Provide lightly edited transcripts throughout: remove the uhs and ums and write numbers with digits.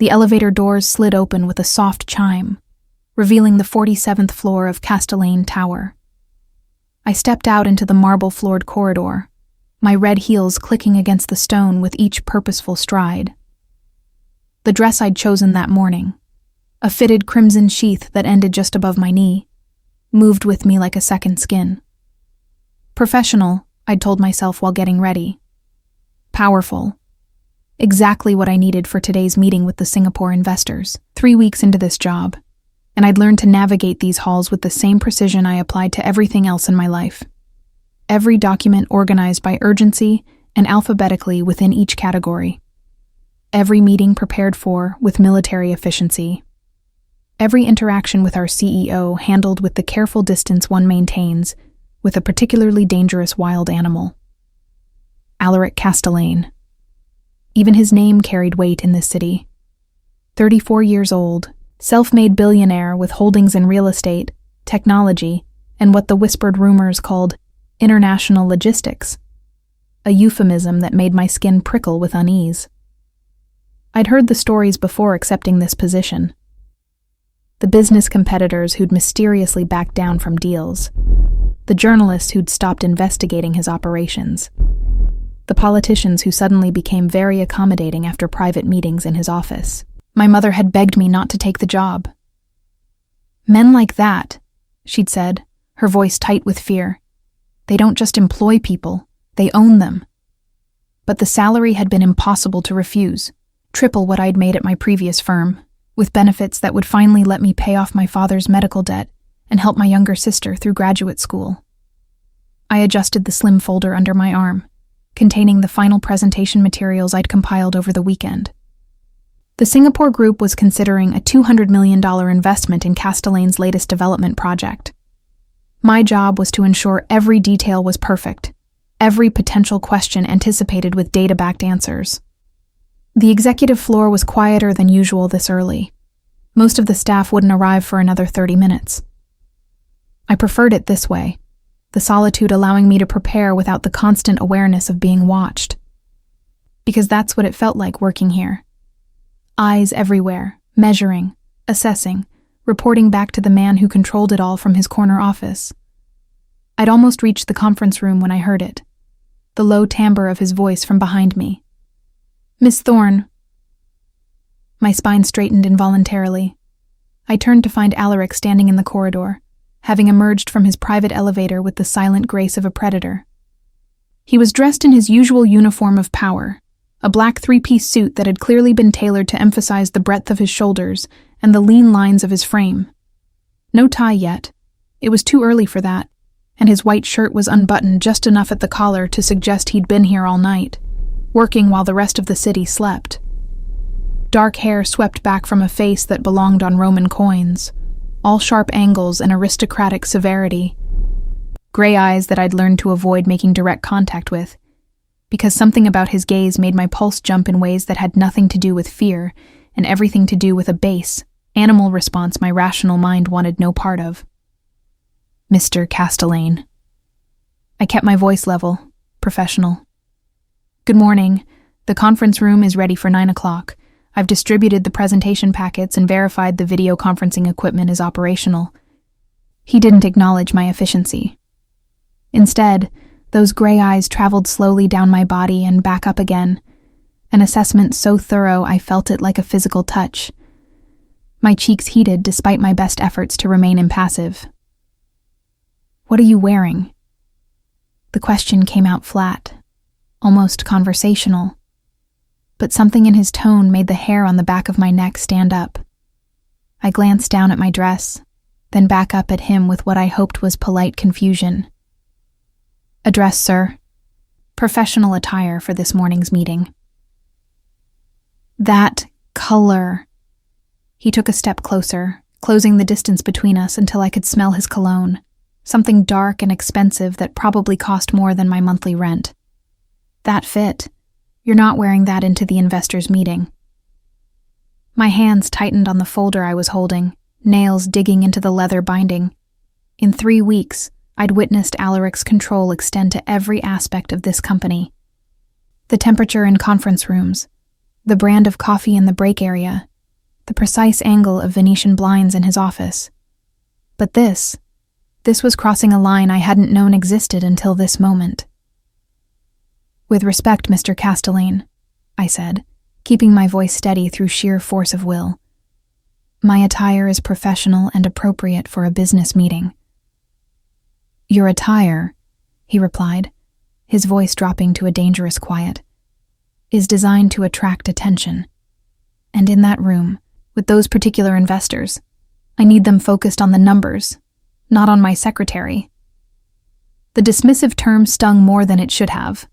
The elevator doors slid open with a soft chime, revealing the 47th floor of Castellane Tower. I stepped out into the marble-floored corridor, my red heels clicking against the stone with each purposeful stride. The dress I'd chosen that morning, a fitted crimson sheath that ended just above my knee, moved with me like a second skin. Professional, I'd told myself while getting ready. Powerful. Exactly what I needed for today's meeting with the Singapore investors. 3 weeks into this job, and I'd learned to navigate these halls with the same precision I applied to everything else in my life. Every document organized by urgency and alphabetically within each category. Every meeting prepared for with military efficiency. Every interaction with our CEO handled with the careful distance one maintains with a particularly dangerous wild animal. Alaric Castellane. Even his name carried weight in this city. 34 years old, self-made billionaire with holdings in real estate, technology, and what the whispered rumors called international logistics, a euphemism that made my skin prickle with unease. I'd heard the stories before accepting this position. The business competitors who'd mysteriously backed down from deals, the journalists who'd stopped investigating his operations, the politicians who suddenly became very accommodating after private meetings in his office. My mother had begged me not to take the job. Men like that, she'd said, her voice tight with fear. They don't just employ people, they own them. But the salary had been impossible to refuse, triple what I'd made at my previous firm, with benefits that would finally let me pay off my father's medical debt and help my younger sister through graduate school. I adjusted the slim folder under my arm, containing the final presentation materials I'd compiled over the weekend. The Singapore group was considering a $200 million investment in Castellane's latest development project. My job was to ensure every detail was perfect, every potential question anticipated with data-backed answers. The executive floor was quieter than usual this early. Most of the staff wouldn't arrive for another 30 minutes. I preferred it this way, the solitude allowing me to prepare without the constant awareness of being watched. Because that's what it felt like working here. Eyes everywhere, measuring, assessing, reporting back to the man who controlled it all from his corner office. I'd almost reached the conference room when I heard it, the low timbre of his voice from behind me. "Miss Thorne." My spine straightened involuntarily. I turned to find Alaric standing in the corridor, having emerged from his private elevator with the silent grace of a predator. He was dressed in his usual uniform of power, a black three-piece suit that had clearly been tailored to emphasize the breadth of his shoulders and the lean lines of his frame. No tie yet. It was too early for that, and his white shirt was unbuttoned just enough at the collar to suggest he'd been here all night, working while the rest of the city slept. Dark hair swept back from a face that belonged on Roman coins, all sharp angles and aristocratic severity. Gray eyes that I'd learned to avoid making direct contact with, because something about his gaze made my pulse jump in ways that had nothing to do with fear and everything to do with a base, animal response my rational mind wanted no part of. "Mr. Castellane." I kept my voice level, professional. "Good morning. The conference room is ready for 9 o'clock. I've distributed the presentation packets and verified the video conferencing equipment is operational." He didn't acknowledge my efficiency. Instead, those gray eyes traveled slowly down my body and back up again, an assessment so thorough I felt it like a physical touch. My cheeks heated despite my best efforts to remain impassive. "What are you wearing?" The question came out flat, almost conversational. But something in his tone made the hair on the back of my neck stand up. I glanced down at my dress, then back up at him with what I hoped was polite confusion. "A dress, sir. Professional attire for this morning's meeting." "That color." He took a step closer, closing the distance between us until I could smell his cologne, something dark and expensive that probably cost more than my monthly rent. "That fit. You're not wearing that into the investors' meeting." My hands tightened on the folder I was holding, nails digging into the leather binding. In 3 weeks, I'd witnessed Alaric's control extend to every aspect of this company. The temperature in conference rooms, the brand of coffee in the break area, the precise angle of Venetian blinds in his office. But this was crossing a line I hadn't known existed until this moment. "With respect, Mr. Castellane," I said, keeping my voice steady through sheer force of will. "My attire is professional and appropriate for a business meeting." "Your attire," he replied, his voice dropping to a dangerous quiet, "is designed to attract attention. And in that room, with those particular investors, I need them focused on the numbers, not on my secretary." The dismissive term stung more than it should have.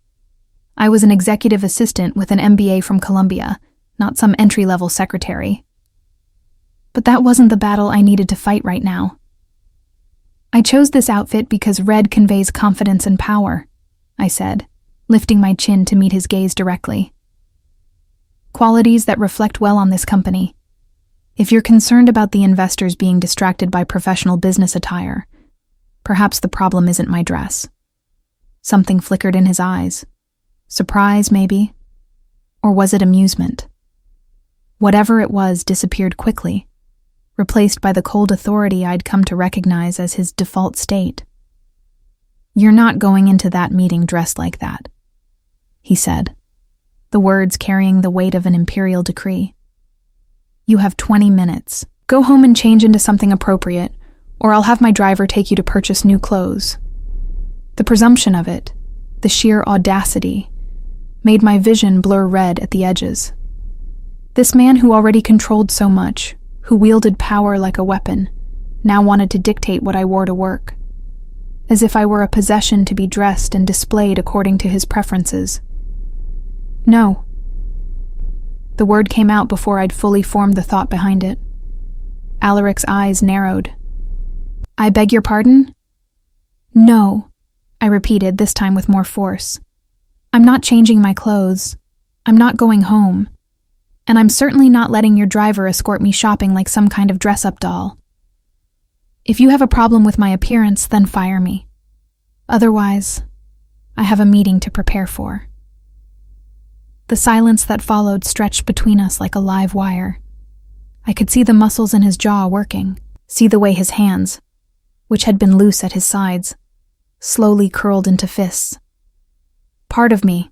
I was an executive assistant with an MBA from Columbia, not some entry-level secretary. But that wasn't the battle I needed to fight right now. "I chose this outfit because red conveys confidence and power," I said, lifting my chin to meet his gaze directly. "Qualities that reflect well on this company. If you're concerned about the investors being distracted by professional business attire, perhaps the problem isn't my dress." Something flickered in his eyes. Surprise, maybe? Or was it amusement? Whatever it was disappeared quickly, replaced by the cold authority I'd come to recognize as his default state. "You're not going into that meeting dressed like that," he said, the words carrying the weight of an imperial decree. "You have 20 minutes. Go home and change into something appropriate, or I'll have my driver take you to purchase new clothes." The presumption of it, the sheer audacity, made my vision blur red at the edges. This man who already controlled so much, who wielded power like a weapon, now wanted to dictate what I wore to work, as if I were a possession to be dressed and displayed according to his preferences. "No." The word came out before I'd fully formed the thought behind it. Alaric's eyes narrowed. "I beg your pardon?" "No," I repeated, this time with more force. "I'm not changing my clothes. I'm not going home. And I'm certainly not letting your driver escort me shopping like some kind of dress-up doll. If you have a problem with my appearance, then fire me. Otherwise, I have a meeting to prepare for." The silence that followed stretched between us like a live wire. I could see the muscles in his jaw working, see the way his hands, which had been loose at his sides, slowly curled into fists. Part of me,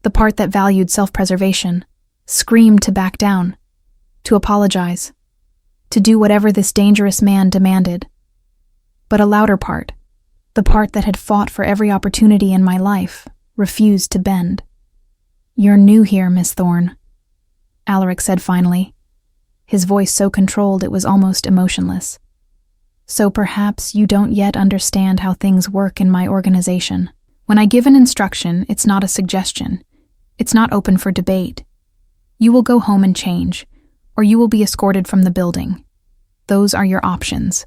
the part that valued self-preservation, screamed to back down, to apologize, to do whatever this dangerous man demanded. But a louder part, the part that had fought for every opportunity in my life, refused to bend. "You're new here, Miss Thorne," Alaric said finally, his voice so controlled it was almost emotionless. "So perhaps you don't yet understand how things work in my organization. When I give an instruction, it's not a suggestion. It's not open for debate. You will go home and change, or you will be escorted from the building. Those are your options."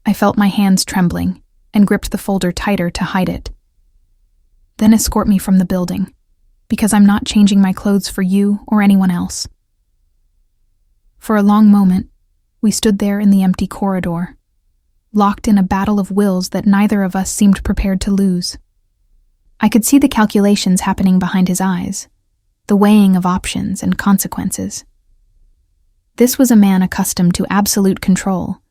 I felt my hands trembling and gripped the folder tighter to hide it. "Then escort me from the building, because I'm not changing my clothes for you or anyone else." For a long moment, we stood there in the empty corridor, locked in a battle of wills that neither of us seemed prepared to lose. I could see the calculations happening behind his eyes, the weighing of options and consequences. This was a man accustomed to absolute control,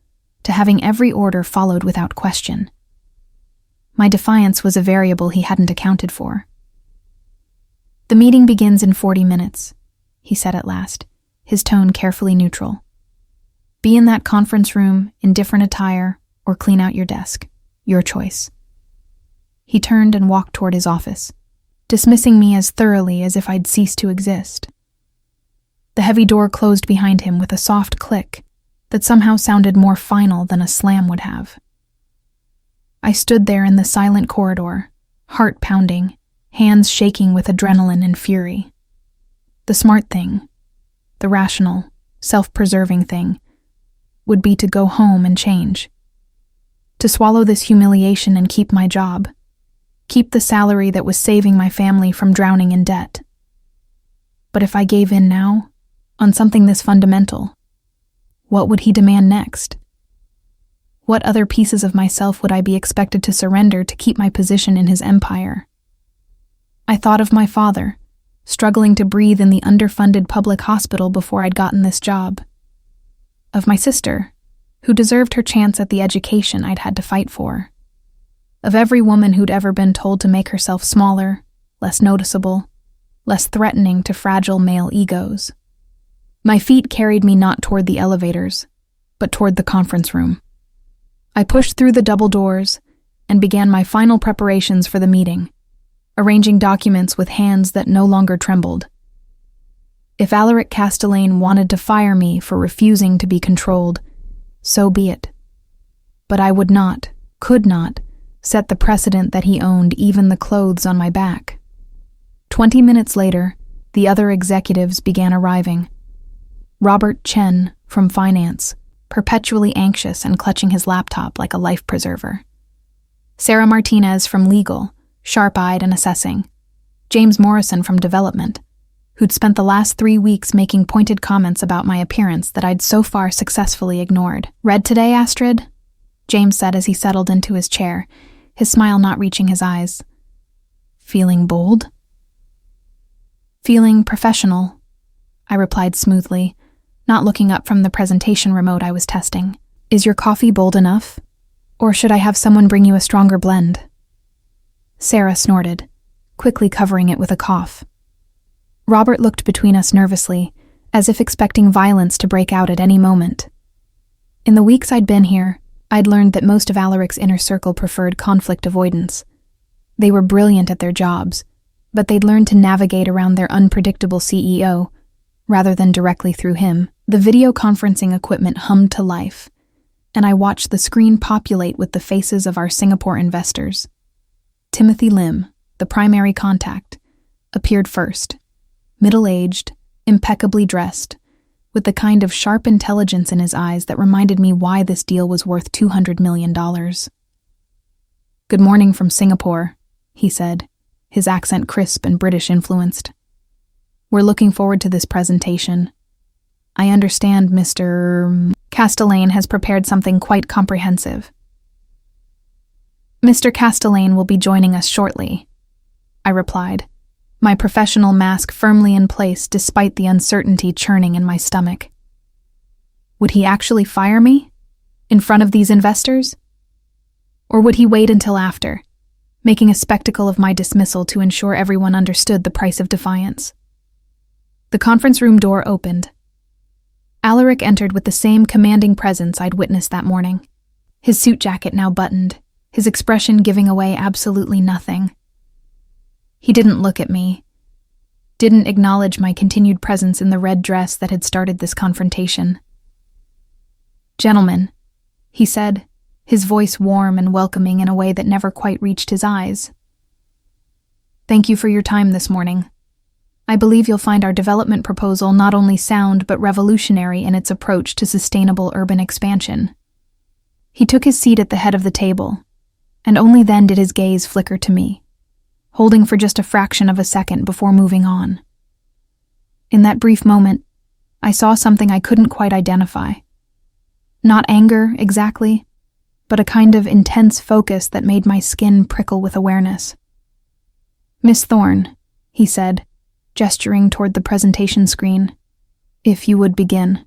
to having every order followed without question. My defiance was a variable he hadn't accounted for. "The meeting begins in 40 minutes, he said at last, his tone carefully neutral. "Be in that conference room in different attire or clean out your desk. Your choice." He turned and walked toward his office, dismissing me as thoroughly as if I'd ceased to exist. The heavy door closed behind him with a soft click that somehow sounded more final than a slam would have. I stood there in the silent corridor, heart pounding, hands shaking with adrenaline and fury. The smart thing, the rational, self-preserving thing, would be to go home and change. To swallow this humiliation and keep my job. Keep the salary that was saving my family from drowning in debt. But if I gave in now, on something this fundamental, what would he demand next? What other pieces of myself would I be expected to surrender to keep my position in his empire? I thought of my father, struggling to breathe in the underfunded public hospital before I'd gotten this job. Of my sister, who deserved her chance at the education I'd had to fight for. Of every woman who'd ever been told to make herself smaller, less noticeable, less threatening to fragile male egos. My feet carried me not toward the elevators, but toward the conference room. I pushed through the double doors and began my final preparations for the meeting, arranging documents with hands that no longer trembled. If Alaric Castellane wanted to fire me for refusing to be controlled, so be it. But I would not, could not, set the precedent that he owned even the clothes on my back. 20 minutes later, the other executives began arriving. Robert Chen, from finance, perpetually anxious and clutching his laptop like a life preserver. Sarah Martinez from legal, sharp-eyed and assessing. James Morrison from development, who'd spent the last 3 weeks making pointed comments about my appearance that I'd so far successfully ignored. "Read today, Astrid?" James said as he settled into his chair, his smile not reaching his eyes. "Feeling bold?" "Feeling professional," I replied smoothly, not looking up from the presentation remote I was testing. "Is your coffee bold enough? Or should I have someone bring you a stronger blend?" Sarah snorted, quickly covering it with a cough. Robert looked between us nervously, as if expecting violence to break out at any moment. In the weeks I'd been here, I'd learned that most of Alaric's inner circle preferred conflict avoidance. They were brilliant at their jobs, but they'd learned to navigate around their unpredictable CEO, rather than directly through him. The video conferencing equipment hummed to life, and I watched the screen populate with the faces of our Singapore investors. Timothy Lim, the primary contact, appeared first, middle-aged, impeccably dressed, with the kind of sharp intelligence in his eyes that reminded me why this deal was worth $200 million. "Good morning from Singapore," he said, his accent crisp and British-influenced. "We're looking forward to this presentation. I understand Mr. Castellane has prepared something quite comprehensive." "Mr. Castellane will be joining us shortly," I replied, my professional mask firmly in place despite the uncertainty churning in my stomach. Would he actually fire me? In front of these investors? Or would he wait until after, making a spectacle of my dismissal to ensure everyone understood the price of defiance? The conference room door opened. Alaric entered with the same commanding presence I'd witnessed that morning, his suit jacket now buttoned, his expression giving away absolutely nothing. He didn't look at me, didn't acknowledge my continued presence in the red dress that had started this confrontation. "Gentlemen," he said, his voice warm and welcoming in a way that never quite reached his eyes. "Thank you for your time this morning. I believe you'll find our development proposal not only sound but revolutionary in its approach to sustainable urban expansion." He took his seat at the head of the table, and only then did his gaze flicker to me, holding for just a fraction of a second before moving on. In that brief moment, I saw something I couldn't quite identify. Not anger, exactly, but a kind of intense focus that made my skin prickle with awareness. "Miss Thorne," he said, gesturing toward the presentation screen, "if you would begin."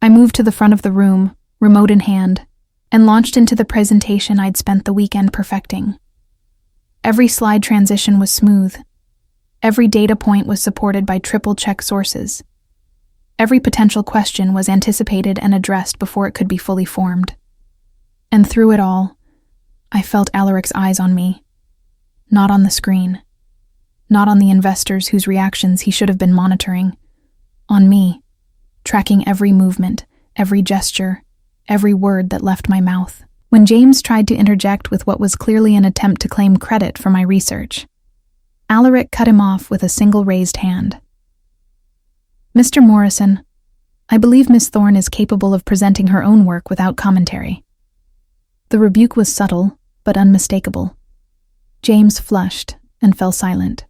I moved to the front of the room, remote in hand, and launched into the presentation I'd spent the weekend perfecting. Every slide transition was smooth. Every data point was supported by triple-check sources. Every potential question was anticipated and addressed before it could be fully formed. And through it all, I felt Alaric's eyes on me. Not on the screen. Not on the investors whose reactions he should have been monitoring. On me, tracking every movement, every gesture, every word that left my mouth. When James tried to interject with what was clearly an attempt to claim credit for my research, Alaric cut him off with a single raised hand. "Mr. Morrison, I believe Miss Thorne is capable of presenting her own work without commentary." The rebuke was subtle, but unmistakable. James flushed and fell silent.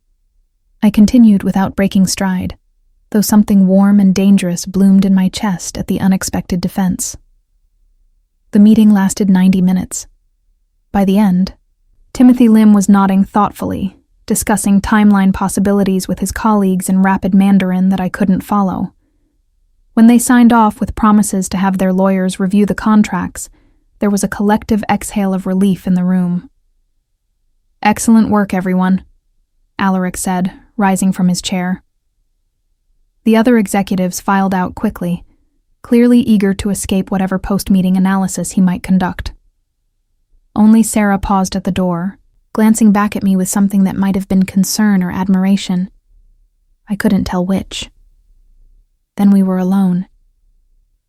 I continued without breaking stride, though something warm and dangerous bloomed in my chest at the unexpected defense. The meeting lasted 90 minutes. By the end, Timothy Lim was nodding thoughtfully, discussing timeline possibilities with his colleagues in rapid Mandarin that I couldn't follow. When they signed off with promises to have their lawyers review the contracts, there was a collective exhale of relief in the room. "Excellent work, everyone," Alaric said, rising from his chair. The other executives filed out quickly, clearly eager to escape whatever post-meeting analysis he might conduct. Only Sarah paused at the door, glancing back at me with something that might have been concern or admiration. I couldn't tell which. Then we were alone.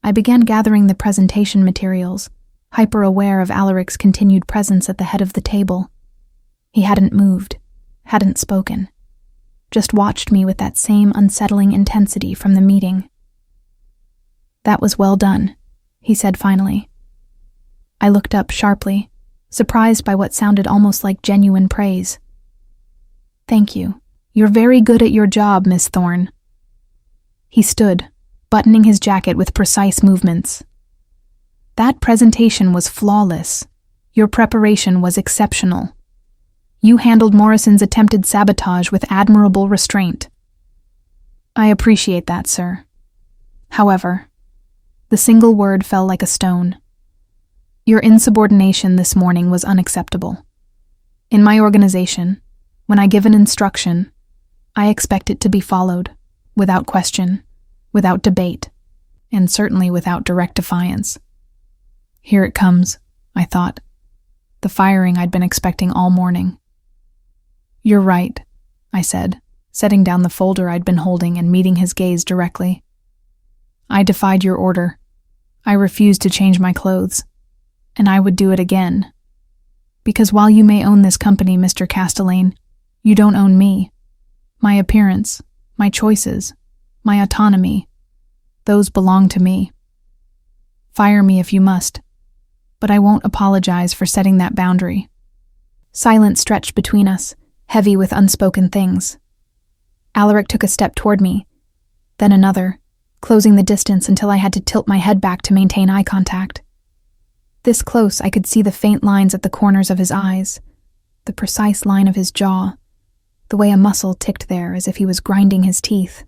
I began gathering the presentation materials, hyper-aware of Alaric's continued presence at the head of the table. He hadn't moved, hadn't spoken, just watched me with that same unsettling intensity from the meeting. "That was well done," he said finally. I looked up sharply, surprised by what sounded almost like genuine praise. "Thank you. You're very good at your job, Miss Thorne." He stood, buttoning his jacket with precise movements. "That presentation was flawless. Your preparation was exceptional. You handled Morrison's attempted sabotage with admirable restraint." "I appreciate that, sir." However, the single word fell like a stone. "Your insubordination this morning was unacceptable. In my organization, when I give an instruction, I expect it to be followed, without question, without debate, and certainly without direct defiance." Here it comes, I thought. The firing I'd been expecting all morning. "You're right," I said, setting down the folder I'd been holding and meeting his gaze directly. "I defied your order. I refused to change my clothes. And I would do it again. Because while you may own this company, Mr. Castellane, you don't own me. My appearance, my choices, my autonomy, those belong to me. Fire me if you must, but I won't apologize for setting that boundary." Silence stretched between us, heavy with unspoken things. Alaric took a step toward me, then another, closing the distance until I had to tilt my head back to maintain eye contact. This close, I could see the faint lines at the corners of his eyes, the precise line of his jaw, the way a muscle ticked there as if he was grinding his teeth.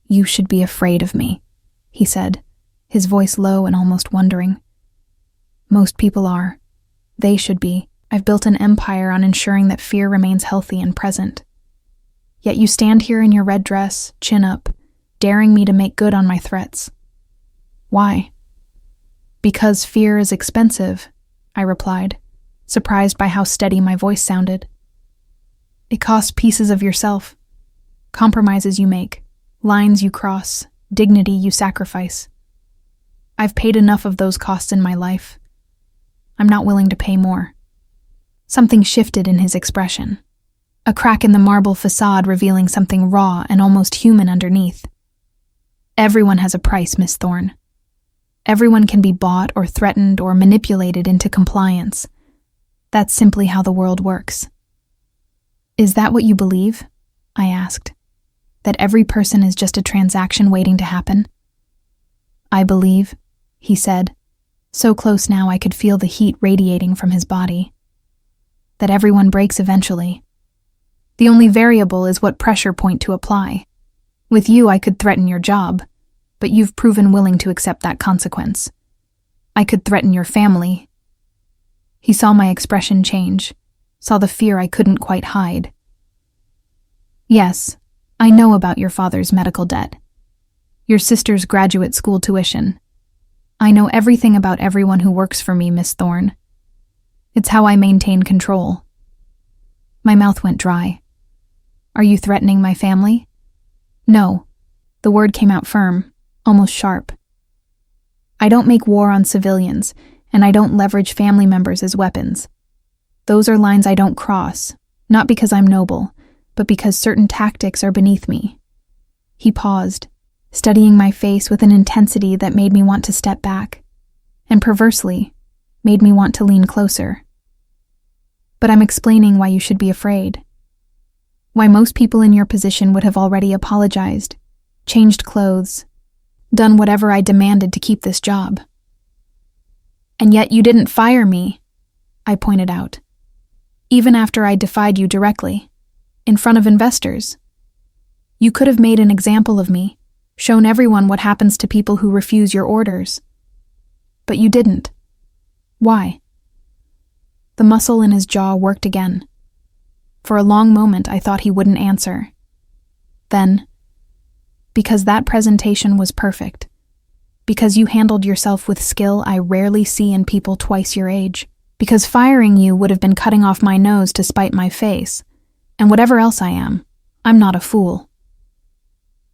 "You should be afraid of me," he said, his voice low and almost wondering. "Most people are. They should be. I've built an empire on ensuring that fear remains healthy and present. Yet you stand here in your red dress, chin up, daring me to make good on my threats. Why?" "Because fear is expensive," I replied, surprised by how steady my voice sounded. "It costs pieces of yourself, compromises you make, lines you cross, dignity you sacrifice. I've paid enough of those costs in my life. I'm not willing to pay more." Something shifted in his expression, a crack in the marble facade revealing something raw and almost human underneath. "Everyone has a price, Miss Thorne. Everyone can be bought or threatened or manipulated into compliance. That's simply how the world works." "Is that what you believe?" I asked. "That every person is just a transaction waiting to happen?" "I believe," he said, so close now I could feel the heat radiating from his body, "that everyone breaks eventually. The only variable is what pressure point to apply. With you, I could threaten your job, but you've proven willing to accept that consequence. I could threaten your family." He saw my expression change, saw the fear I couldn't quite hide. "Yes, I know about your father's medical debt. Your sister's graduate school tuition. I know everything about everyone who works for me, Miss Thorne. It's how I maintain control." My mouth went dry. "Are you threatening my family?" "No." The word came out firm, almost sharp. "I don't make war on civilians, and I don't leverage family members as weapons. Those are lines I don't cross, not because I'm noble, but because certain tactics are beneath me." He paused, studying my face with an intensity that made me want to step back, and perversely, made me want to lean closer. "But I'm explaining why you should be afraid. Why most people in your position would have already apologized, changed clothes, done whatever I demanded to keep this job." "And yet you didn't fire me," I pointed out. Even after I defied you directly, in front of investors. You could have made an example of me, shown everyone what happens to people who refuse your orders. But you didn't. Why? The muscle in his jaw worked again. For a long moment, I thought he wouldn't answer. Then, because that presentation was perfect. Because you handled yourself with skill I rarely see in people twice your age. Because firing you would have been cutting off my nose to spite my face. And whatever else I am, I'm not a fool.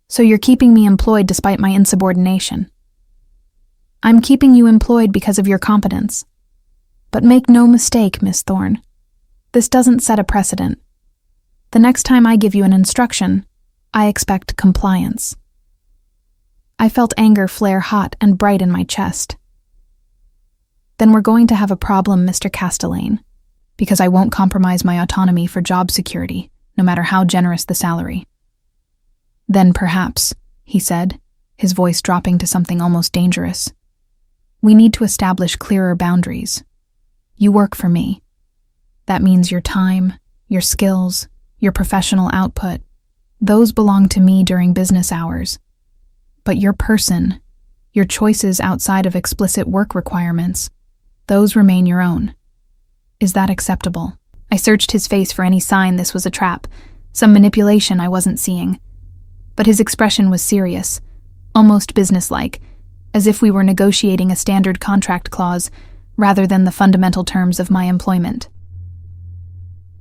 So you're keeping me employed despite my insubordination. I'm keeping you employed because of your competence. But make no mistake, Miss Thorne. This doesn't set a precedent. The next time I give you an instruction, I expect compliance. I felt anger flare hot and bright in my chest. Then we're going to have a problem, Mr. Castellane, because I won't compromise my autonomy for job security, no matter how generous the salary. Then perhaps, he said, his voice dropping to something almost dangerous, we need to establish clearer boundaries. You work for me. That means your time, your skills, your professional output. Those belong to me during business hours. But your person, your choices outside of explicit work requirements, those remain your own. Is that acceptable? I searched his face for any sign this was a trap, some manipulation I wasn't seeing. But his expression was serious, almost businesslike, as if we were negotiating a standard contract clause rather than the fundamental terms of my employment.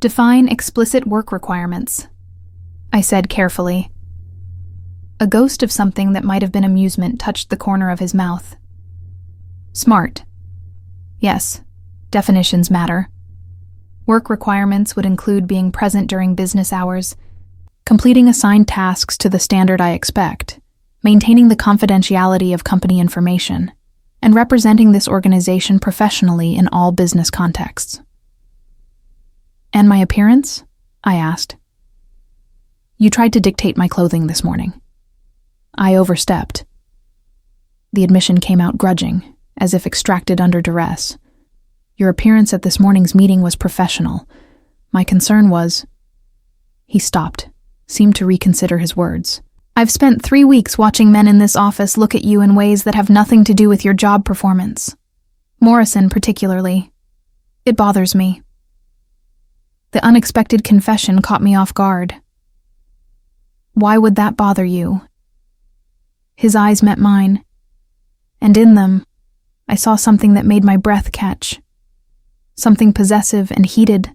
Define explicit work requirements, I said carefully. A ghost of something that might have been amusement touched the corner of his mouth. Smart. Yes, definitions matter. Work requirements would include being present during business hours, completing assigned tasks to the standard I expect, maintaining the confidentiality of company information, and representing this organization professionally in all business contexts. And my appearance? I asked. You tried to dictate my clothing this morning. I overstepped. The admission came out grudging, as if extracted under duress. Your appearance at this morning's meeting was professional. My concern was... He stopped, seemed to reconsider his words. I've spent 3 weeks watching men in this office look at you in ways that have nothing to do with your job performance. Morrison particularly. It bothers me. The unexpected confession caught me off guard. Why would that bother you? His eyes met mine, and in them, I saw something that made my breath catch. Something possessive and heated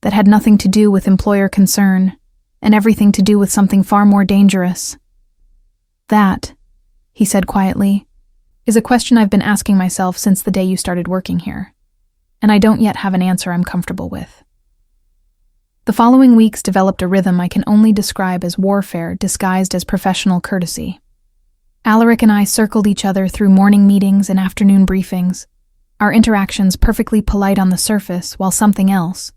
that had nothing to do with employer concern and everything to do with something far more dangerous. That, he said quietly, is a question I've been asking myself since the day you started working here, and I don't yet have an answer I'm comfortable with. The following weeks developed a rhythm I can only describe as warfare disguised as professional courtesy. Alaric and I circled each other through morning meetings and afternoon briefings, our interactions perfectly polite on the surface while something else,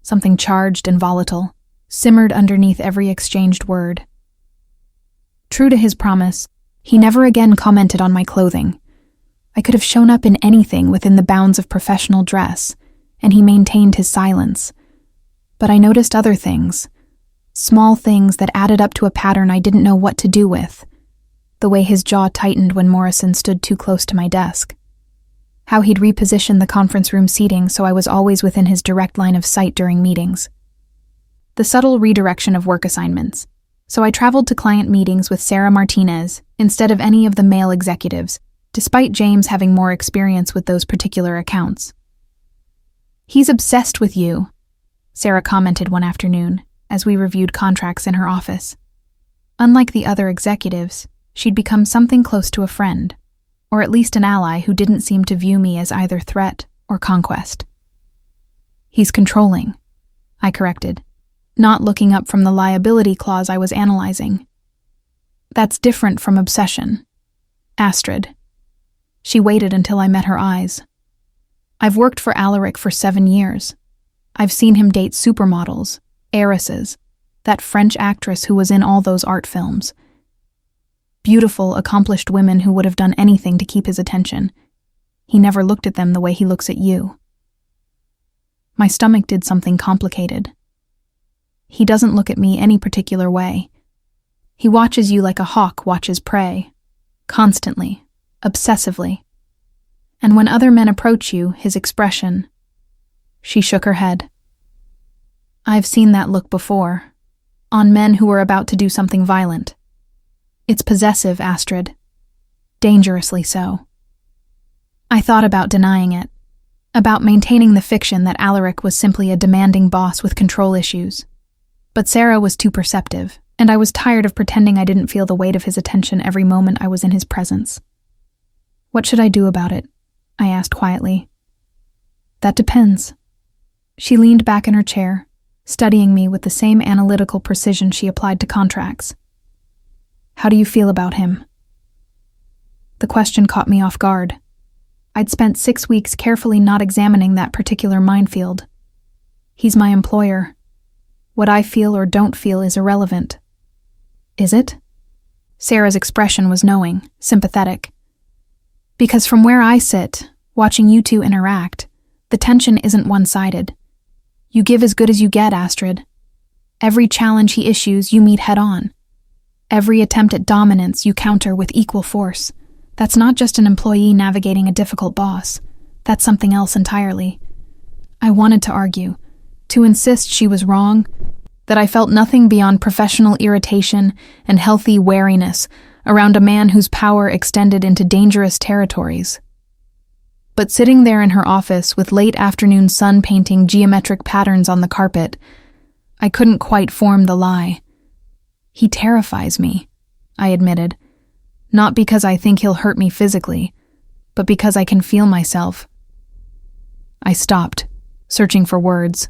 something charged and volatile, simmered underneath every exchanged word. True to his promise, he never again commented on my clothing. I could have shown up in anything within the bounds of professional dress, and he maintained his silence. But I noticed other things, small things that added up to a pattern I didn't know what to do with. The way his jaw tightened when Morrison stood too close to my desk. How he'd repositioned the conference room seating so I was always within his direct line of sight during meetings. The subtle redirection of work assignments. So I traveled to client meetings with Sarah Martinez instead of any of the male executives, despite James having more experience with those particular accounts. He's obsessed with you, Sarah commented one afternoon as we reviewed contracts in her office. Unlike the other executives, she'd become something close to a friend, or at least an ally who didn't seem to view me as either threat or conquest. He's controlling, I corrected, not looking up from the liability clause I was analyzing. That's different from obsession. Astrid. She waited until I met her eyes. I've worked for Alaric for 7 years. I've seen him date supermodels, heiresses, that French actress who was in all those art films. Beautiful, accomplished women who would have done anything to keep his attention. He never looked at them the way he looks at you. My stomach did something complicated. He doesn't look at me any particular way. He watches you like a hawk watches prey. Constantly. Obsessively. And when other men approach you, his expression... She shook her head. I've seen that look before. On men who are about to do something violent. It's possessive, Astrid. Dangerously so. I thought about denying it. About maintaining the fiction that Alaric was simply a demanding boss with control issues. But Sarah was too perceptive, and I was tired of pretending I didn't feel the weight of his attention every moment I was in his presence. What should I do about it? I asked quietly. That depends. She leaned back in her chair, studying me with the same analytical precision she applied to contracts. How do you feel about him? The question caught me off guard. I'd spent 6 weeks carefully not examining that particular minefield. He's my employer. What I feel or don't feel is irrelevant. Is it? Sarah's expression was knowing, sympathetic. Because from where I sit, watching you two interact, the tension isn't one-sided. You give as good as you get, Astrid. Every challenge he issues, you meet head-on. Every attempt at dominance, you counter with equal force. That's not just an employee navigating a difficult boss. That's something else entirely. I wanted to argue, to insist she was wrong, that I felt nothing beyond professional irritation and healthy wariness around a man whose power extended into dangerous territories. But sitting there in her office with late afternoon sun painting geometric patterns on the carpet, I couldn't quite form the lie. He terrifies me, I admitted, not because I think he'll hurt me physically, but because I can feel myself. I stopped, searching for words.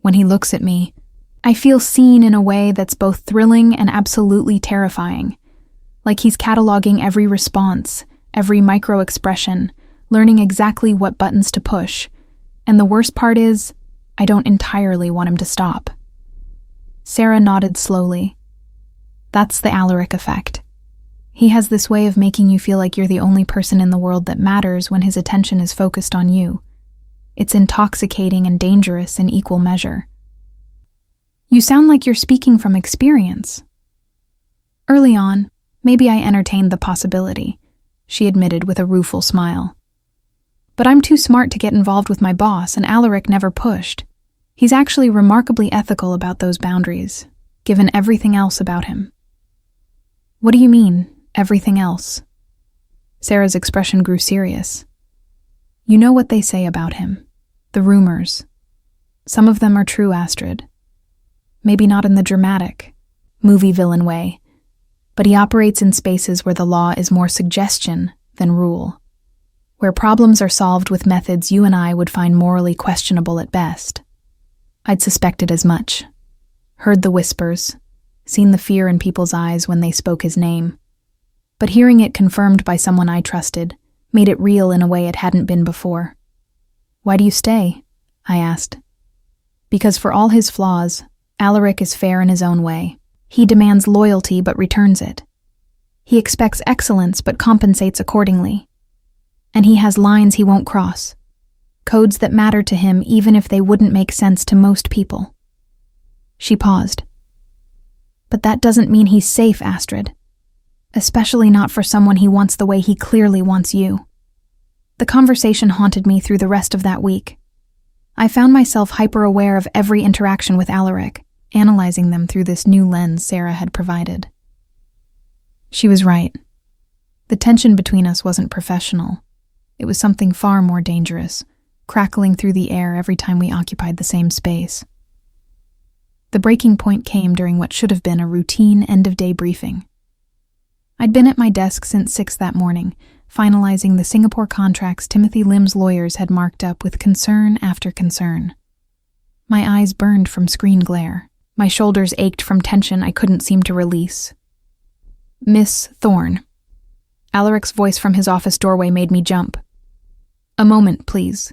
When he looks at me, I feel seen in a way that's both thrilling and absolutely terrifying, like he's cataloging every response, every micro-expression, learning exactly what buttons to push, and the worst part is, I don't entirely want him to stop. Sarah nodded slowly. That's the Alaric effect. He has this way of making you feel like you're the only person in the world that matters when his attention is focused on you. It's intoxicating and dangerous in equal measure. You sound like you're speaking from experience. Early on, maybe I entertained the possibility, she admitted with a rueful smile. But I'm too smart to get involved with my boss, and Alaric never pushed. He's actually remarkably ethical about those boundaries, given everything else about him. What do you mean, everything else? Sarah's expression grew serious. You know what they say about him. The rumors. Some of them are true, Astrid. Maybe not in the dramatic, movie villain way, but he operates in spaces where the law is more suggestion than rule. Where problems are solved with methods you and I would find morally questionable at best. I'd suspected as much. Heard the whispers, seen the fear in people's eyes when they spoke his name. But hearing it confirmed by someone I trusted made it real in a way it hadn't been before. Why do you stay? I asked. Because for all his flaws, Alaric is fair in his own way. He demands loyalty but returns it. He expects excellence but compensates accordingly. And he has lines he won't cross. Codes that matter to him even if they wouldn't make sense to most people. She paused. But that doesn't mean he's safe, Astrid. Especially not for someone he wants the way he clearly wants you. The conversation haunted me through the rest of that week. I found myself hyper-aware of every interaction with Alaric, analyzing them through this new lens Sarah had provided. She was right. The tension between us wasn't professional. It was something far more dangerous, crackling through the air every time we occupied the same space. The breaking point came during what should have been a routine end-of-day briefing. I'd been at my desk since 6 that morning, finalizing the Singapore contracts Timothy Lim's lawyers had marked up with concern after concern. My eyes burned from screen glare. My shoulders ached from tension I couldn't seem to release. Miss Thorne. Alaric's voice from his office doorway made me jump. A moment, please.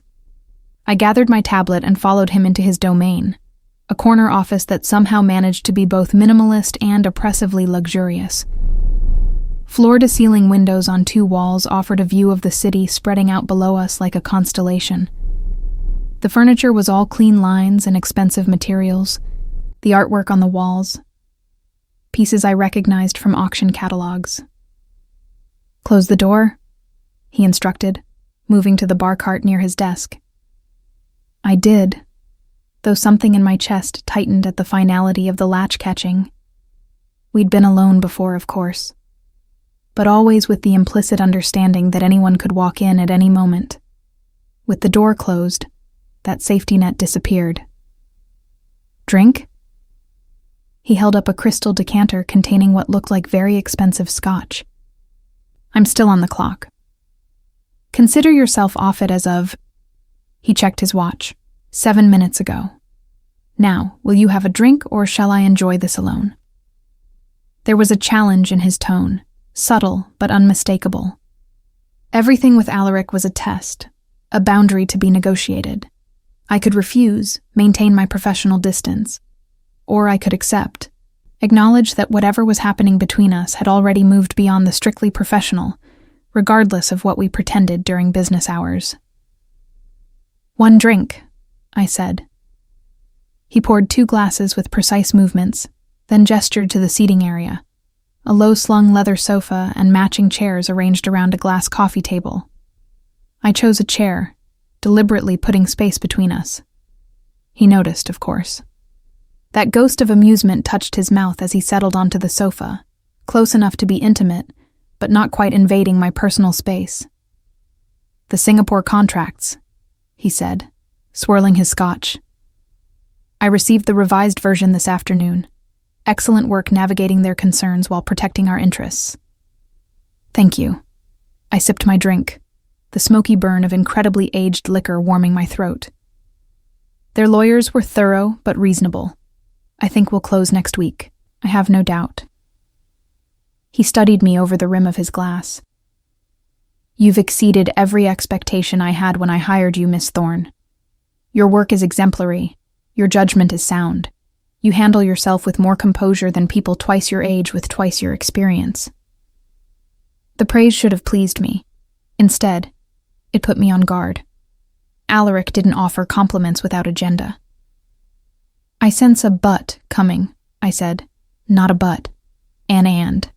I gathered my tablet and followed him into his domain, a corner office that somehow managed to be both minimalist and oppressively luxurious. Floor-to-ceiling windows on 2 walls offered a view of the city spreading out below us like a constellation. The furniture was all clean lines and expensive materials, the artwork on the walls, pieces I recognized from auction catalogs. "Close the door," he instructed, moving to the bar cart near his desk. I did, though something in my chest tightened at the finality of the latch catching. We'd been alone before, of course, but always with the implicit understanding that anyone could walk in at any moment. With the door closed, that safety net disappeared. "Drink?" He held up a crystal decanter containing what looked like very expensive scotch. "I'm still on the clock. Consider yourself off it as of..." He checked his watch. 7 minutes ago. "Now, will you have a drink or shall I enjoy this alone?" There was a challenge in his tone, subtle but unmistakable. Everything with Alaric was a test, a boundary to be negotiated. I could refuse, maintain my professional distance, or I could accept, acknowledge that whatever was happening between us had already moved beyond the strictly professional, regardless of what we pretended during business hours. "1 drink," I said. He poured 2 glasses with precise movements, then gestured to the seating area, a low-slung leather sofa and matching chairs arranged around a glass coffee table. I chose a chair, deliberately putting space between us. He noticed, of course. That ghost of amusement touched his mouth as he settled onto the sofa, close enough to be intimate, but not quite invading my personal space. "The Singapore contracts," he said, swirling his scotch. "I received the revised version this afternoon. Excellent work navigating their concerns while protecting our interests." "Thank you." I sipped my drink, the smoky burn of incredibly aged liquor warming my throat. "Their lawyers were thorough but reasonable. I think we'll close next week. I have no doubt." He studied me over the rim of his glass. "You've exceeded every expectation I had when I hired you, Miss Thorne. Your work is exemplary. Your judgment is sound. You handle yourself with more composure than people twice your age with twice your experience." The praise should have pleased me. Instead, it put me on guard. Alaric didn't offer compliments without agenda. "I sense a but coming," I said. "Not a but. An and."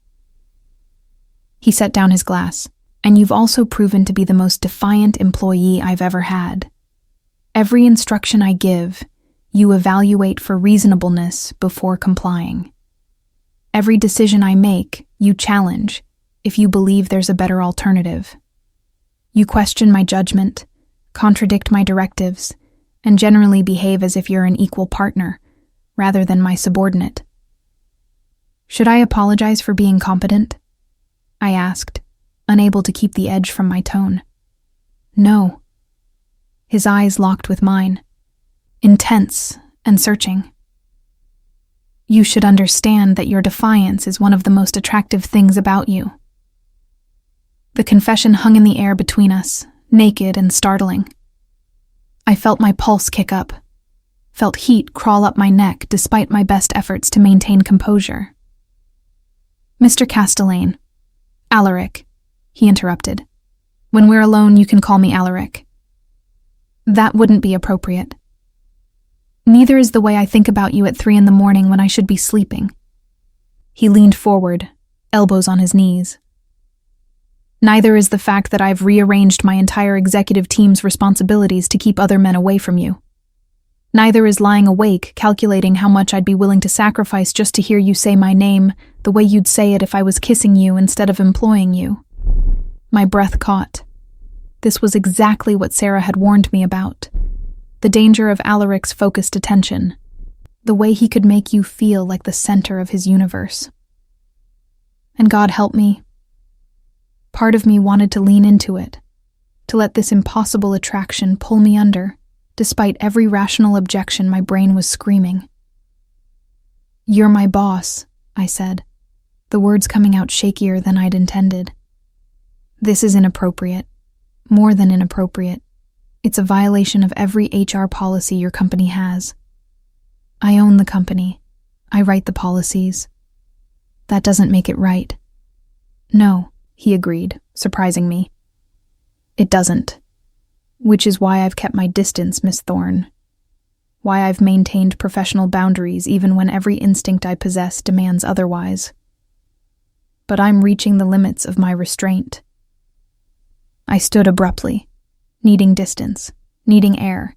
He set down his glass. "And you've also proven to be the most defiant employee I've ever had. Every instruction I give, you evaluate for reasonableness before complying. Every decision I make, you challenge if you believe there's a better alternative. You question my judgment, contradict my directives, and generally behave as if you're an equal partner, rather than my subordinate." "Should I apologize for being competent?" I asked, unable to keep the edge from my tone. "No." His eyes locked with mine, intense and searching. "You should understand that your defiance is one of the most attractive things about you." The confession hung in the air between us, naked and startling. I felt my pulse kick up, felt heat crawl up my neck despite my best efforts to maintain composure. "Mr. Castellane, Alaric," he interrupted. "When we're alone, you can call me Alaric." "That wouldn't be appropriate. Neither is the way I think about you at 3 in the morning when I should be sleeping." He leaned forward, elbows on his knees. "Neither is the fact that I've rearranged my entire executive team's responsibilities to keep other men away from you. Neither is lying awake, calculating how much I'd be willing to sacrifice just to hear you say my name the way you'd say it if I was kissing you instead of employing you." My breath caught. This was exactly what Sarah had warned me about. The danger of Alaric's focused attention. The way he could make you feel like the center of his universe. And God help me. Part of me wanted to lean into it, to let this impossible attraction pull me under, despite every rational objection my brain was screaming. "You're my boss," I said, the words coming out shakier than I'd intended. "This is inappropriate. More than inappropriate. It's a violation of every HR policy your company has. I own the company. I write the policies. That doesn't make it right." "No," he agreed, surprising me. "It doesn't. Which is why I've kept my distance, Miss Thorne. Why I've maintained professional boundaries even when every instinct I possess demands otherwise. But I'm reaching the limits of my restraint. I stood abruptly, needing distance, needing air,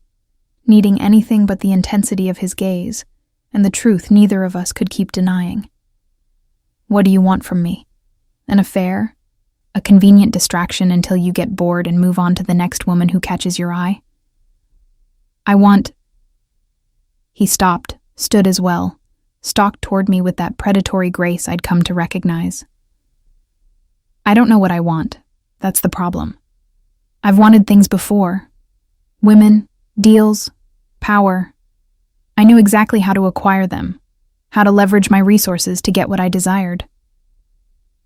needing anything but the intensity of his gaze, and the truth neither of us could keep denying. What do you want from me? An affair? A convenient distraction until you get bored and move on to the next woman who catches your eye? I want... He stopped, stood as well, stalked toward me with that predatory grace I'd come to recognize. I don't know what I want. That's the problem. I've wanted things before. Women, deals, power. I knew exactly how to acquire them, how to leverage my resources to get what I desired.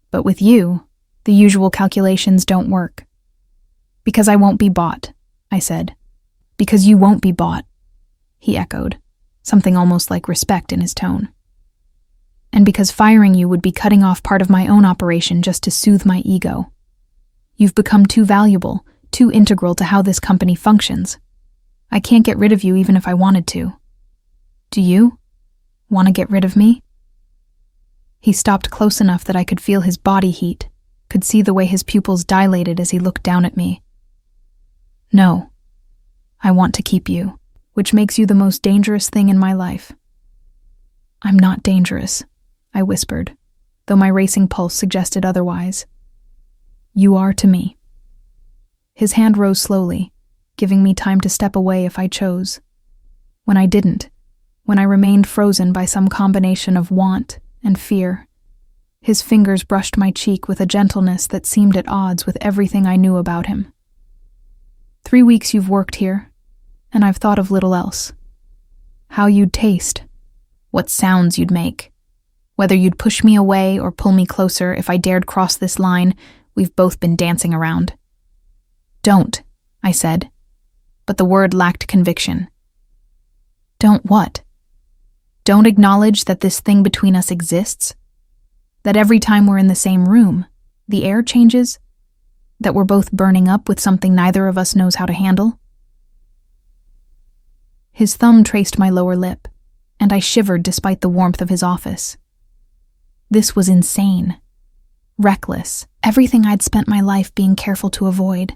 But with you, the usual calculations don't work. Because I won't be bought, I said. Because you won't be bought, he echoed, something almost like respect in his tone. And because firing you would be cutting off part of my own operation just to soothe my ego. You've become too valuable, too integral to how this company functions. I can't get rid of you even if I wanted to. Do you? Want to get rid of me? He stopped close enough that I could feel his body heat, could see the way his pupils dilated as he looked down at me. No. I want to keep you, which makes you the most dangerous thing in my life. I'm not dangerous, I whispered, though my racing pulse suggested otherwise. You are to me. His hand rose slowly, giving me time to step away if I chose. When I didn't, when I remained frozen by some combination of want and fear, his fingers brushed my cheek with a gentleness that seemed at odds with everything I knew about him. 3 weeks you've worked here, and I've thought of little else. How you'd taste, what sounds you'd make, whether you'd push me away or pull me closer if I dared cross this line we've both been dancing around. Don't, I said, but the word lacked conviction. Don't what? Don't acknowledge that this thing between us exists? That every time we're in the same room, the air changes? That we're both burning up with something neither of us knows how to handle? His thumb traced my lower lip, and I shivered despite the warmth of his office. This was insane. Reckless, everything I'd spent my life being careful to avoid.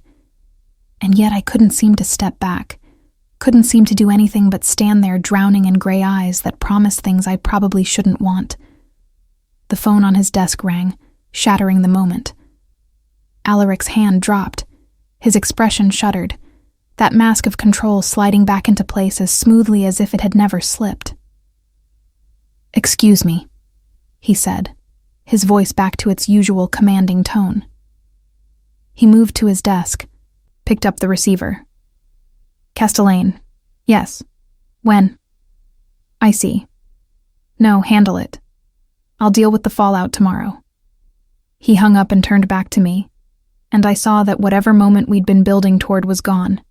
And yet I couldn't seem to step back, couldn't seem to do anything but stand there drowning in gray eyes that promised things I probably shouldn't want. The phone on his desk rang, shattering the moment. Alaric's hand dropped. His expression shuddered, that mask of control sliding back into place as smoothly as if it had never slipped. Excuse me, he said, his voice back to its usual commanding tone. He moved to his desk, picked up the receiver. Castellane. Yes. When? I see. No, handle it. I'll deal with the fallout tomorrow. He hung up and turned back to me, and I saw that whatever moment we'd been building toward was gone,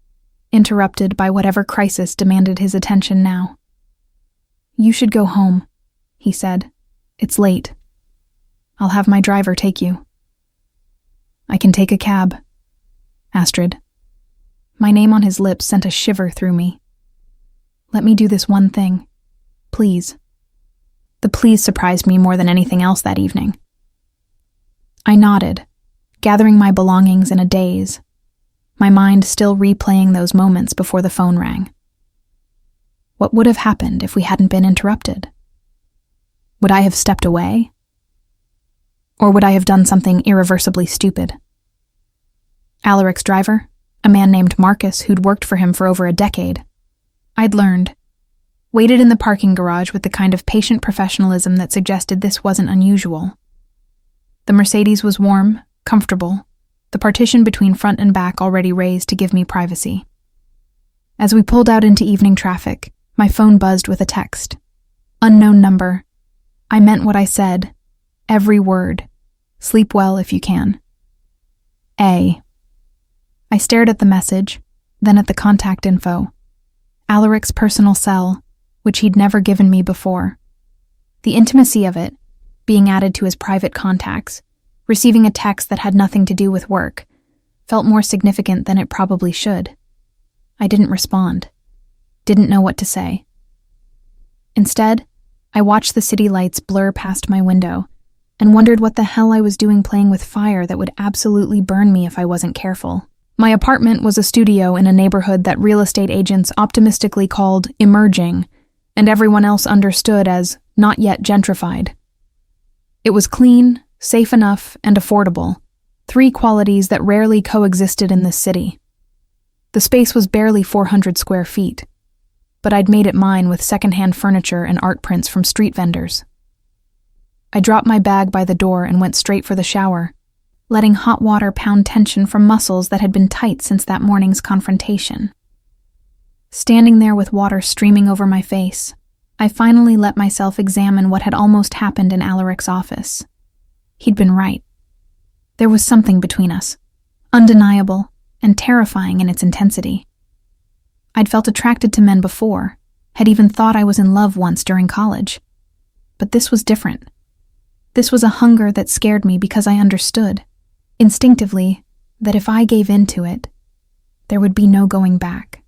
interrupted by whatever crisis demanded his attention now. You should go home, he said. It's late. I'll have my driver take you. I can take a cab. Astrid. My name on his lips sent a shiver through me. Let me do this one thing. Please. The please surprised me more than anything else that evening. I nodded, gathering my belongings in a daze, my mind still replaying those moments before the phone rang. What would have happened if we hadn't been interrupted? Would I have stepped away? Or would I have done something irreversibly stupid? Alaric's driver, a man named Marcus who'd worked for him for over a decade, I'd learned, waited in the parking garage with the kind of patient professionalism that suggested this wasn't unusual. The Mercedes was warm, comfortable, the partition between front and back already raised to give me privacy. As we pulled out into evening traffic, my phone buzzed with a text. Unknown number. I meant what I said. Every word. Sleep well if you can. A. I stared at the message, then at the contact info. Alaric's personal cell, which he'd never given me before. The intimacy of it, being added to his private contacts, receiving a text that had nothing to do with work, felt more significant than it probably should. I didn't respond, didn't know what to say. Instead, I watched the city lights blur past my window and wondered what the hell I was doing playing with fire that would absolutely burn me if I wasn't careful. My apartment was a studio in a neighborhood that real estate agents optimistically called emerging, and everyone else understood as not yet gentrified. It was clean, safe enough, and affordable, 3 qualities that rarely coexisted in this city. The space was barely 400 square feet, but I'd made it mine with secondhand furniture and art prints from street vendors. I dropped my bag by the door and went straight for the shower, letting hot water pound tension from muscles that had been tight since that morning's confrontation. Standing there with water streaming over my face, I finally let myself examine what had almost happened in Alaric's office. He'd been right. There was something between us, undeniable and terrifying in its intensity. I'd felt attracted to men before, had even thought I was in love once during college. But this was different. This was a hunger that scared me because I understood, instinctively, that if I gave in to it, there would be no going back.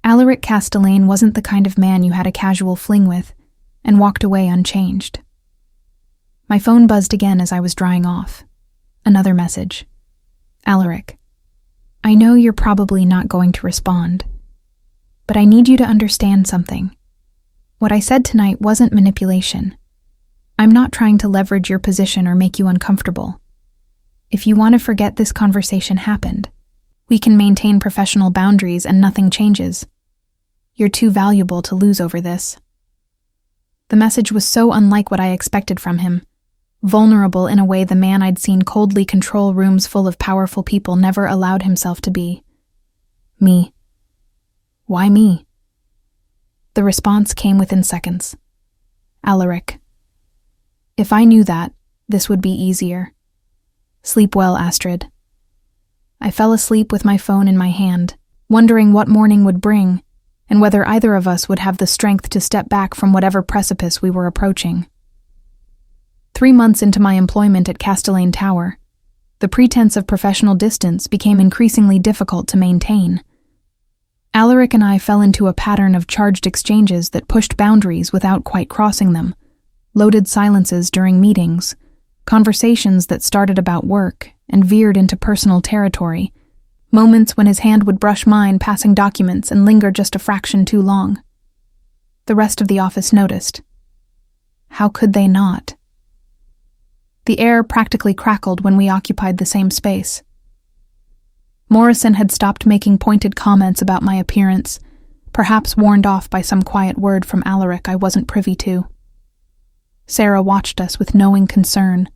Alaric Castellane wasn't the kind of man you had a casual fling with and walked away unchanged. My phone buzzed again as I was drying off. Another message. Alaric, I know you're probably not going to respond, but I need you to understand something. What I said tonight wasn't manipulation. I'm not trying to leverage your position or make you uncomfortable. If you want to forget this conversation happened, we can maintain professional boundaries and nothing changes. You're too valuable to lose over this. The message was so unlike what I expected from him, vulnerable in a way the man I'd seen coldly control rooms full of powerful people never allowed himself to be. Me. Why me? The response came within seconds. Alaric. If I knew that, this would be easier. Sleep well, Astrid. I fell asleep with my phone in my hand, wondering what morning would bring, and whether either of us would have the strength to step back from whatever precipice we were approaching. 3 months into my employment at Castellane Tower, the pretense of professional distance became increasingly difficult to maintain. Alaric and I fell into a pattern of charged exchanges that pushed boundaries without quite crossing them, loaded silences during meetings, conversations that started about work and veered into personal territory, moments when his hand would brush mine passing documents and linger just a fraction too long. The rest of the office noticed. How could they not? The air practically crackled when we occupied the same space. Morrison had stopped making pointed comments about my appearance, perhaps warned off by some quiet word from Alaric I wasn't privy to. Sarah watched us with knowing concern,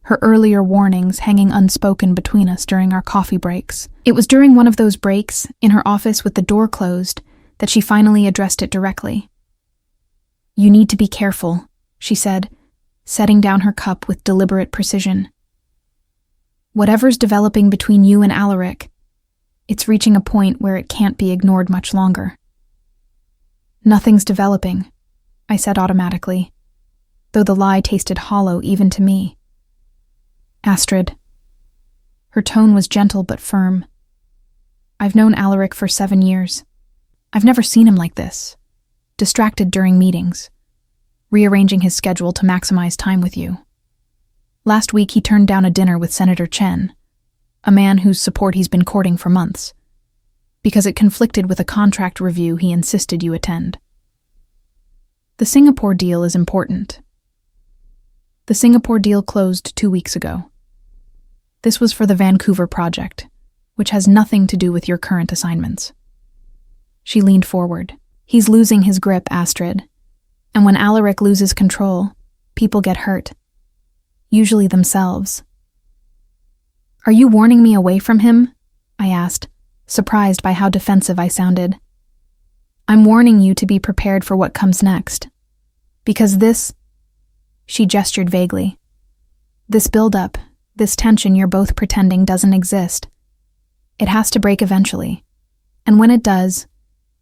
her earlier warnings hanging unspoken between us during our coffee breaks. It was during one of those breaks, in her office with the door closed, that she finally addressed it directly. You need to be careful, she said, setting down her cup with deliberate precision. Whatever's developing between you and Alaric, it's reaching a point where it can't be ignored much longer. Nothing's developing, I said automatically, though the lie tasted hollow even to me. Astrid. Her tone was gentle but firm. I've known Alaric for 7 years. I've never seen him like this, distracted during meetings, rearranging his schedule to maximize time with you. Last week he turned down a dinner with Senator Chen, a man whose support he's been courting for months, because it conflicted with a contract review he insisted you attend. The Singapore deal is important. The Singapore deal closed 2 weeks ago. This was for the Vancouver project, which has nothing to do with your current assignments. She leaned forward. He's losing his grip, Astrid. And when Alaric loses control, people get hurt. Usually themselves. Are you warning me away from him? I asked, surprised by how defensive I sounded. I'm warning you to be prepared for what comes next. Because this... She gestured vaguely. This buildup, this tension you're both pretending doesn't exist. It has to break eventually. And when it does,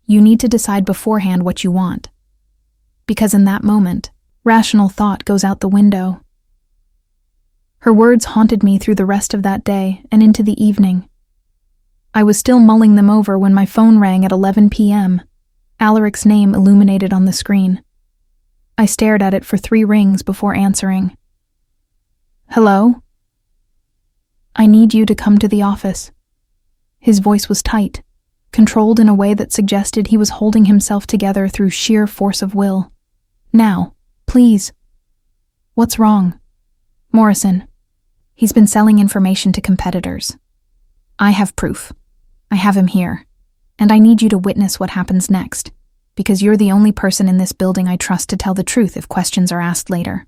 you need to decide beforehand what you want. Because in that moment, rational thought goes out the window. Her words haunted me through the rest of that day and into the evening. I was still mulling them over when my phone rang at 11 p.m. Alaric's name illuminated on the screen. I stared at it for 3 rings before answering. "Hello? I need you to come to the office." His voice was tight, controlled in a way that suggested he was holding himself together through sheer force of will. "Now, please." "What's wrong?" "Morrison. He's been selling information to competitors. I have proof. I have him here. And I need you to witness what happens next, because you're the only person in this building I trust to tell the truth if questions are asked later."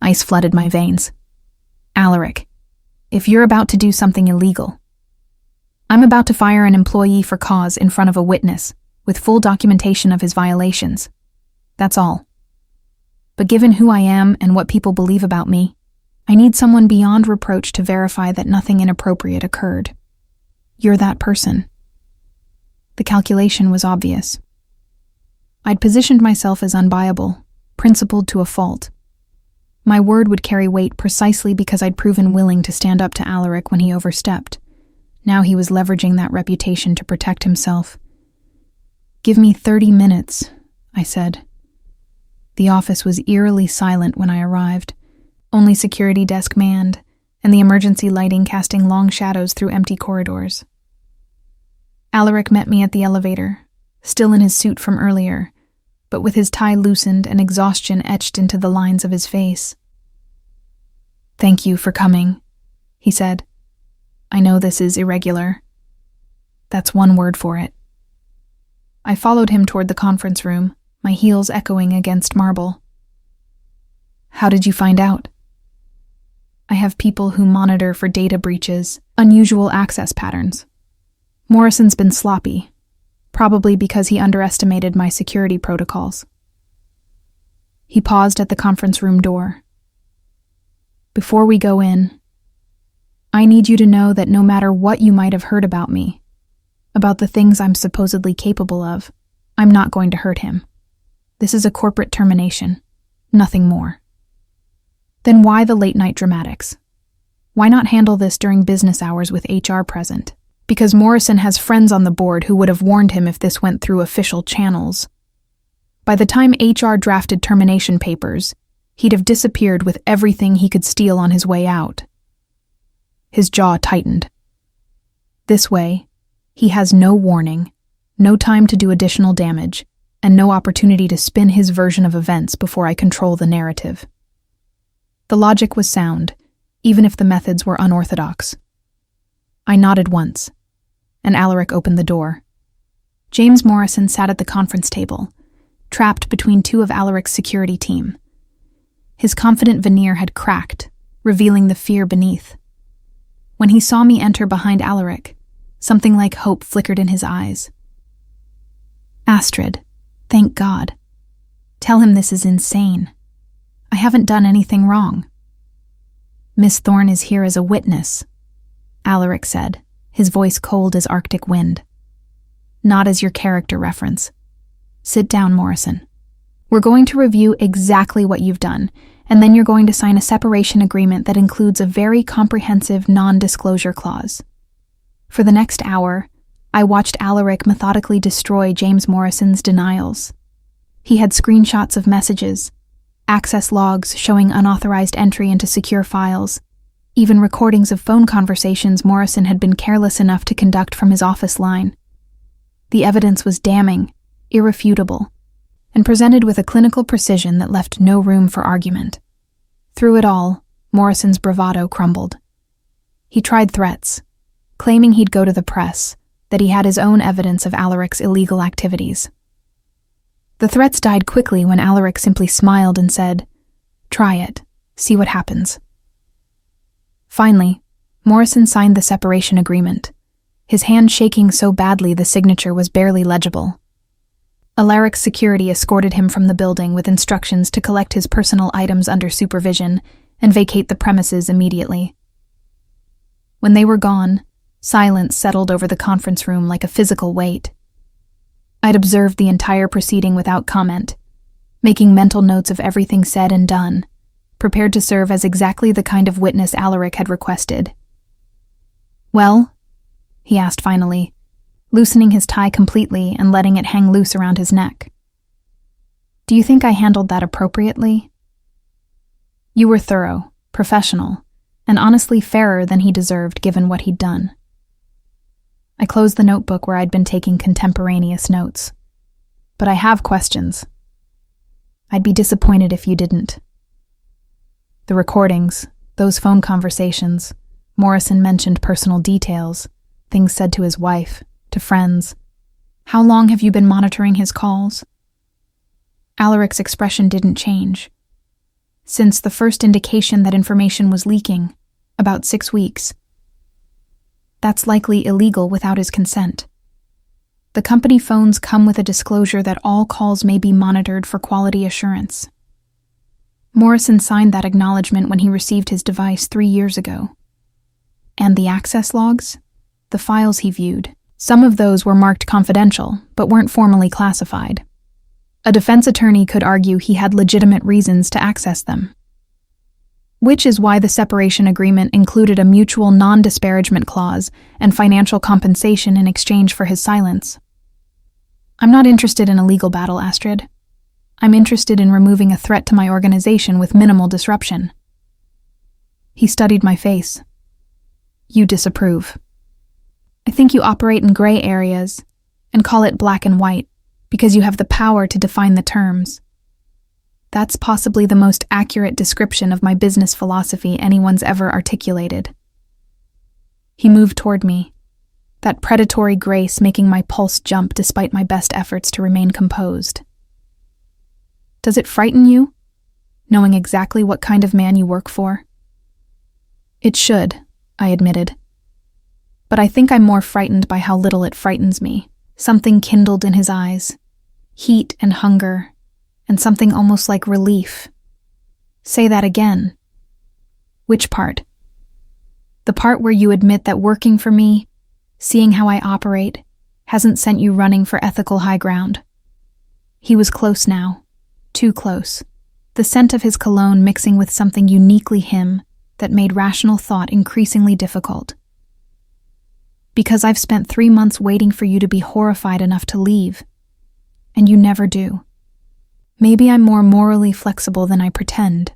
Ice flooded my veins. "Alaric, if you're about to do something illegal..." "I'm about to fire an employee for cause in front of a witness, with full documentation of his violations. That's all. But given who I am and what people believe about me, I need someone beyond reproach to verify that nothing inappropriate occurred. You're that person." The calculation was obvious. I'd positioned myself as unbuyable, principled to a fault. My word would carry weight precisely because I'd proven willing to stand up to Alaric when he overstepped. Now he was leveraging that reputation to protect himself. "Give me 30 minutes, I said. The office was eerily silent when I arrived, only security desk manned, and the emergency lighting casting long shadows through empty corridors. Alaric met me at the elevator, still in his suit from earlier, but with his tie loosened and exhaustion etched into the lines of his face. "Thank you for coming," he said. "I know this is irregular. That's one word for it." I followed him toward the conference room, my heels echoing against marble. "How did you find out?" "I have people who monitor for data breaches, unusual access patterns. Morrison's been sloppy, probably because he underestimated my security protocols." He paused at the conference room door. "Before we go in, I need you to know that no matter what you might have heard about me, about the things I'm supposedly capable of, I'm not going to hurt him. This is a corporate termination, nothing more." "Then why the late-night dramatics? Why not handle this during business hours with HR present? Because Morrison has friends on the board who would have warned him if this went through official channels. By the time HR drafted termination papers, he'd have disappeared with everything he could steal on his way out." His jaw tightened. This way, he has no warning, no time to do additional damage, and no opportunity to spin his version of events before I control the narrative. The logic was sound, even if the methods were unorthodox. I nodded once, and Alaric opened the door. James Morrison sat at the conference table, trapped between 2 of Alaric's security team. His confident veneer had cracked, revealing the fear beneath. When he saw me enter behind Alaric, something like hope flickered in his eyes. "Astrid, thank God. Tell him this is insane. I haven't done anything wrong." "Miss Thorne is here as a witness," Alaric said, his voice cold as Arctic wind. "Not as your character reference. Sit down, Morrison. We're going to review exactly what you've done, and then you're going to sign a separation agreement that includes a very comprehensive non-disclosure clause." For the next hour, I watched Alaric methodically destroy James Morrison's denials. He had screenshots of messages, access logs showing unauthorized entry into secure files, even recordings of phone conversations Morrison had been careless enough to conduct from his office line. The evidence was damning, irrefutable, and presented with a clinical precision that left no room for argument. Through it all, Morrison's bravado crumbled. He tried threats, claiming he'd go to the press, that he had his own evidence of Alaric's illegal activities. The threats died quickly when Alaric simply smiled and said, "Try it, see what happens." Finally, Morrison signed the separation agreement, his hand shaking so badly the signature was barely legible. Alaric's security escorted him from the building with instructions to collect his personal items under supervision and vacate the premises immediately. When they were gone, silence settled over the conference room like a physical weight. I'd observed the entire proceeding without comment, making mental notes of everything said and done, prepared to serve as exactly the kind of witness Alaric had requested. "Well," he asked finally, loosening his tie completely and letting it hang loose around his neck. Do you think I handled that appropriately? You were thorough, professional, and honestly fairer than he deserved given what he'd done. I closed the notebook where I'd been taking contemporaneous notes. But I have questions. I'd be disappointed if you didn't. The recordings, those phone conversations, Morrison mentioned personal details, things said to his wife, to friends. How long have you been monitoring his calls? Alaric's expression didn't change. Since the first indication that information was leaking, about 6 weeks. That's likely illegal without his consent. The company phones come with a disclosure that all calls may be monitored for quality assurance. Morrison signed that acknowledgement when he received his device 3 years ago. And the access logs? The files he viewed. Some of those were marked confidential, but weren't formally classified. A defense attorney could argue he had legitimate reasons to access them. Which is why the separation agreement included a mutual non-disparagement clause and financial compensation in exchange for his silence. I'm not interested in a legal battle, Astrid. I'm interested in removing a threat to my organization with minimal disruption. He studied my face. You disapprove. I think you operate in gray areas and call it black and white because you have the power to define the terms. That's possibly the most accurate description of my business philosophy anyone's ever articulated. He moved toward me, that predatory grace making my pulse jump despite my best efforts to remain composed. Does it frighten you, knowing exactly what kind of man you work for? It should, I admitted. But I think I'm more frightened by how little it frightens me. Something kindled in his eyes. Heat and hunger, and something almost like relief. Say that again. Which part? The part where you admit that working for me, seeing how I operate, hasn't sent you running for ethical high ground. He was close now. Too close. The scent of his cologne mixing with something uniquely him that made rational thought increasingly difficult. Because I've spent 3 months waiting for you to be horrified enough to leave. And you never do. Maybe I'm more morally flexible than I pretend,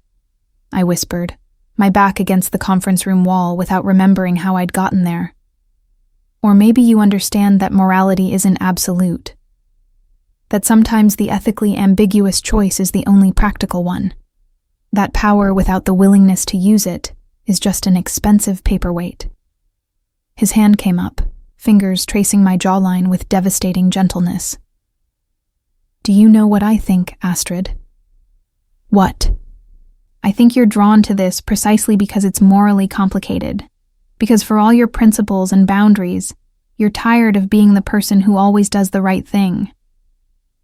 I whispered, my back against the conference room wall without remembering how I'd gotten there. Or maybe you understand that morality isn't absolute. That sometimes the ethically ambiguous choice is the only practical one. That power without the willingness to use it is just an expensive paperweight. His hand came up, fingers tracing my jawline with devastating gentleness. Do you know what I think, Astrid? What? I think you're drawn to this precisely because it's morally complicated. Because for all your principles and boundaries, you're tired of being the person who always does the right thing.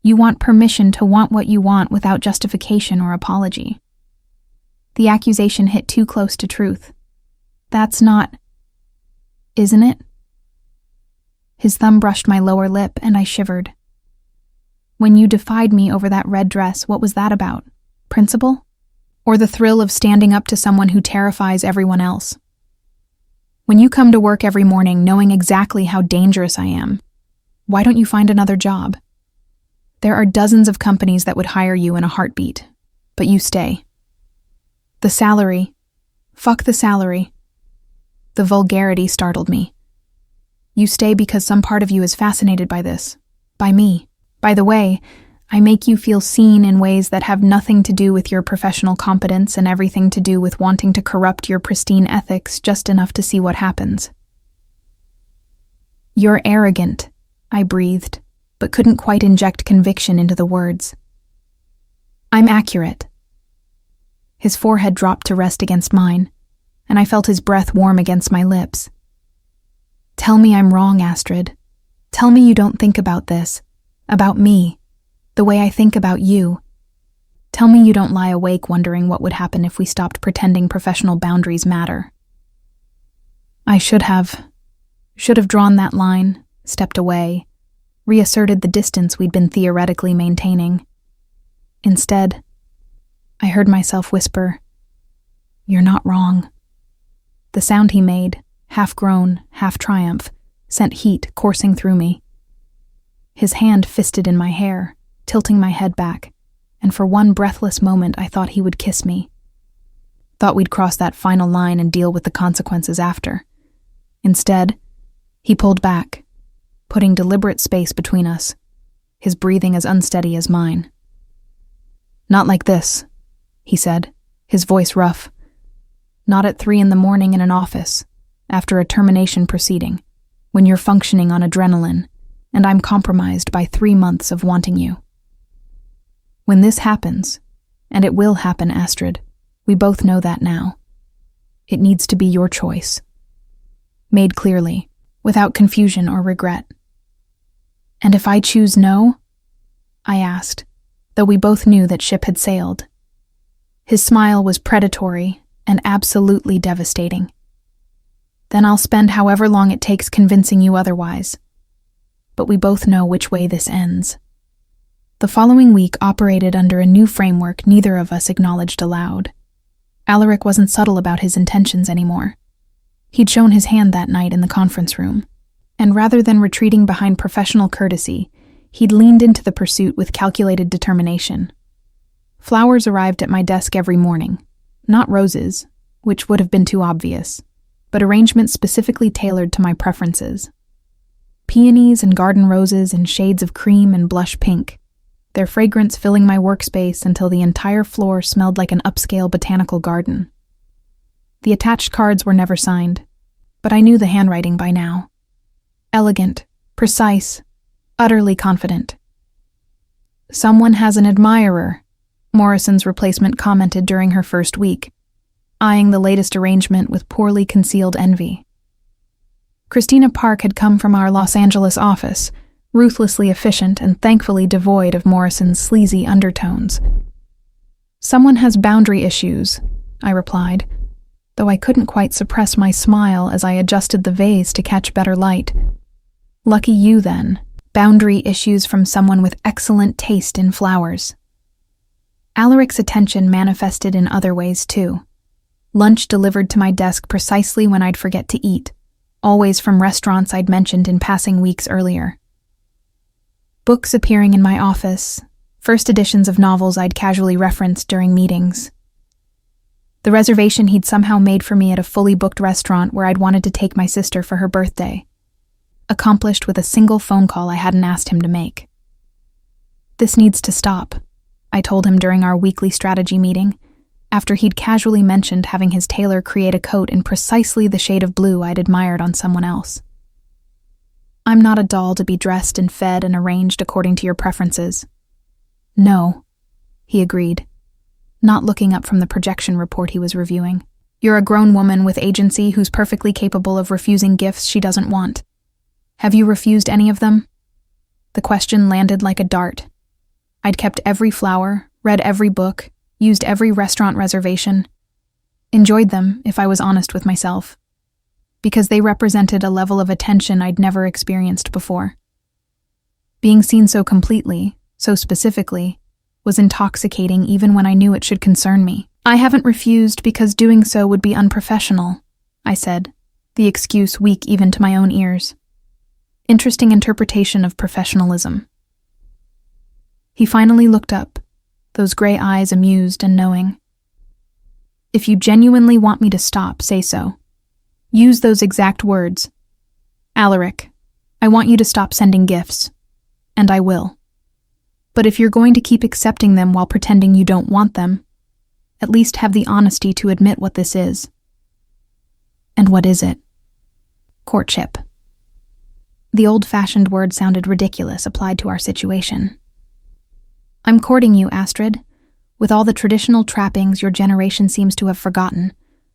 You want permission to want what you want without justification or apology. The accusation hit too close to truth. That's not... Isn't it? His thumb brushed my lower lip and I shivered. When you defied me over that red dress, what was that about? Principle? Or the thrill of standing up to someone who terrifies everyone else? When you come to work every morning knowing exactly how dangerous I am, why don't you find another job? There are dozens of companies that would hire you in a heartbeat, but you stay. The salary. Fuck the salary. The vulgarity startled me. You stay because some part of you is fascinated by this, by me. By the way, I make you feel seen in ways that have nothing to do with your professional competence and everything to do with wanting to corrupt your pristine ethics just enough to see what happens. You're arrogant, I breathed, but couldn't quite inject conviction into the words. I'm accurate. His forehead dropped to rest against mine, and I felt his breath warm against my lips. Tell me I'm wrong, Astrid. Tell me you don't think about this. About me, the way I think about you. Tell me you don't lie awake wondering what would happen if we stopped pretending professional boundaries matter. I should have drawn that line, stepped away, reasserted the distance we'd been theoretically maintaining. Instead, I heard myself whisper, "You're not wrong." The sound he made, half groan, half triumph, sent heat coursing through me. His hand fisted in my hair, tilting my head back, and for one breathless moment I thought he would kiss me. Thought we'd cross that final line and deal with the consequences after. Instead, he pulled back, putting deliberate space between us, his breathing as unsteady as mine. "Not like this," he said, his voice rough. "Not at 3 in the morning in an office, after a termination proceeding, when you're functioning on adrenaline, and I'm compromised by 3 months of wanting you. When this happens, and it will happen, Astrid, we both know that now. It needs to be your choice. Made clearly, without confusion or regret." "And if I choose no?" I asked, though we both knew that ship had sailed. His smile was predatory and absolutely devastating. "Then I'll spend however long it takes convincing you otherwise. But we both know which way this ends." The following week operated under a new framework neither of us acknowledged aloud. Alaric wasn't subtle about his intentions anymore. He'd shown his hand that night in the conference room, and rather than retreating behind professional courtesy, he'd leaned into the pursuit with calculated determination. Flowers arrived at my desk every morning, not roses, which would have been too obvious, but arrangements specifically tailored to my preferences. Peonies and garden roses in shades of cream and blush pink, their fragrance filling my workspace until the entire floor smelled like an upscale botanical garden. The attached cards were never signed, but I knew the handwriting by now. Elegant, precise, utterly confident. "Someone has an admirer," Morrison's replacement commented during her first week, eyeing the latest arrangement with poorly concealed envy. Christina Park had come from our Los Angeles office, ruthlessly efficient and thankfully devoid of Morrison's sleazy undertones. "Someone has boundary issues," I replied, though I couldn't quite suppress my smile as I adjusted the vase to catch better light. "Lucky you, then. Boundary issues from someone with excellent taste in flowers." Alaric's attention manifested in other ways, too. Lunch delivered to my desk precisely when I'd forget to eat, always from restaurants I'd mentioned in passing weeks earlier. Books appearing in my office, first editions of novels I'd casually referenced during meetings. The reservation he'd somehow made for me at a fully booked restaurant where I'd wanted to take my sister for her birthday, accomplished with a single phone call I hadn't asked him to make. "This needs to stop," I told him during our weekly strategy meeting, after he'd casually mentioned having his tailor create a coat in precisely the shade of blue I'd admired on someone else. "I'm not a doll to be dressed and fed and arranged according to your preferences." "No," he agreed, not looking up from the projection report he was reviewing. "You're a grown woman with agency who's perfectly capable of refusing gifts she doesn't want. Have you refused any of them?" The question landed like a dart. I'd kept every flower, read every book, used every restaurant reservation, enjoyed them, if I was honest with myself, because they represented a level of attention I'd never experienced before. Being seen so completely, so specifically, was intoxicating even when I knew it should concern me. "I haven't refused because doing so would be unprofessional," I said, the excuse weak even to my own ears. Interesting interpretation of professionalism. He finally looked up, those gray eyes amused and knowing. "If you genuinely want me to stop, say so. Use those exact words. Alaric, I want you to stop sending gifts. And I will. But if you're going to keep accepting them while pretending you don't want them, at least have the honesty to admit what this is." "And what is it?" "Courtship." The old-fashioned word sounded ridiculous applied to our situation. "I'm courting you, Astrid, with all the traditional trappings your generation seems to have forgotten.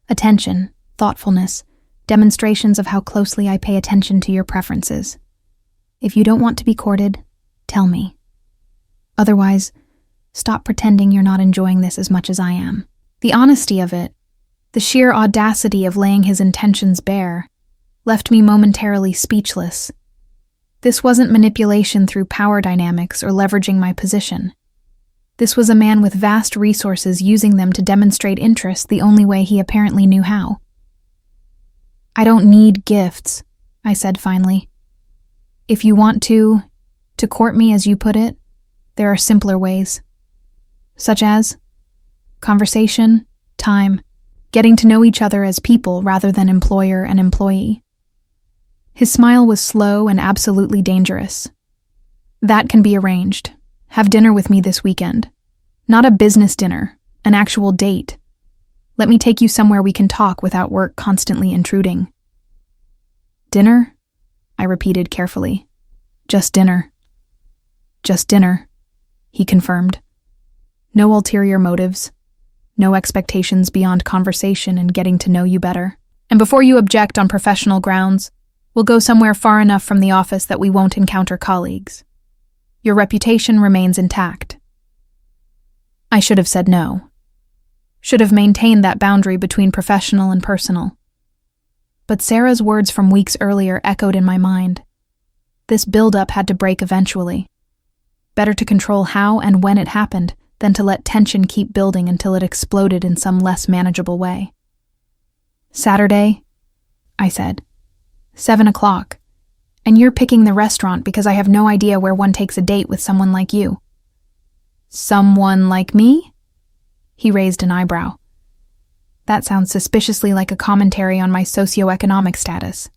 Attention, thoughtfulness, demonstrations of how closely I pay attention to your preferences. If you don't want to be courted, tell me. Otherwise, stop pretending you're not enjoying this as much as I am." The honesty of it, the sheer audacity of laying his intentions bare, left me momentarily speechless. This wasn't manipulation through power dynamics or leveraging my position. This was a man with vast resources using them to demonstrate interest the only way he apparently knew how. "I don't need gifts," I said finally. If you want to court me as you put it, there are simpler ways. Such as conversation, time, getting to know each other as people rather than employer and employee. His smile was slow and absolutely dangerous. That can be arranged. Have dinner with me this weekend. Not a business dinner, an actual date. Let me take you somewhere we can talk without work constantly intruding. Dinner? I repeated carefully. Just dinner. Just dinner, he confirmed. No ulterior motives. No expectations beyond conversation and getting to know you better. And before you object on professional grounds, we'll go somewhere far enough from the office that we won't encounter colleagues. Your reputation remains intact. I should have said no. Should have maintained that boundary between professional and personal. But Sarah's words from weeks earlier echoed in my mind. This build-up had to break eventually. Better to control how and when it happened than to let tension keep building until it exploded in some less manageable way. Saturday, I said. 7 o'clock. And you're picking the restaurant because I have no idea where one takes a date with someone like you. Someone like me? He raised an eyebrow. That sounds suspiciously like a commentary on my socioeconomic status.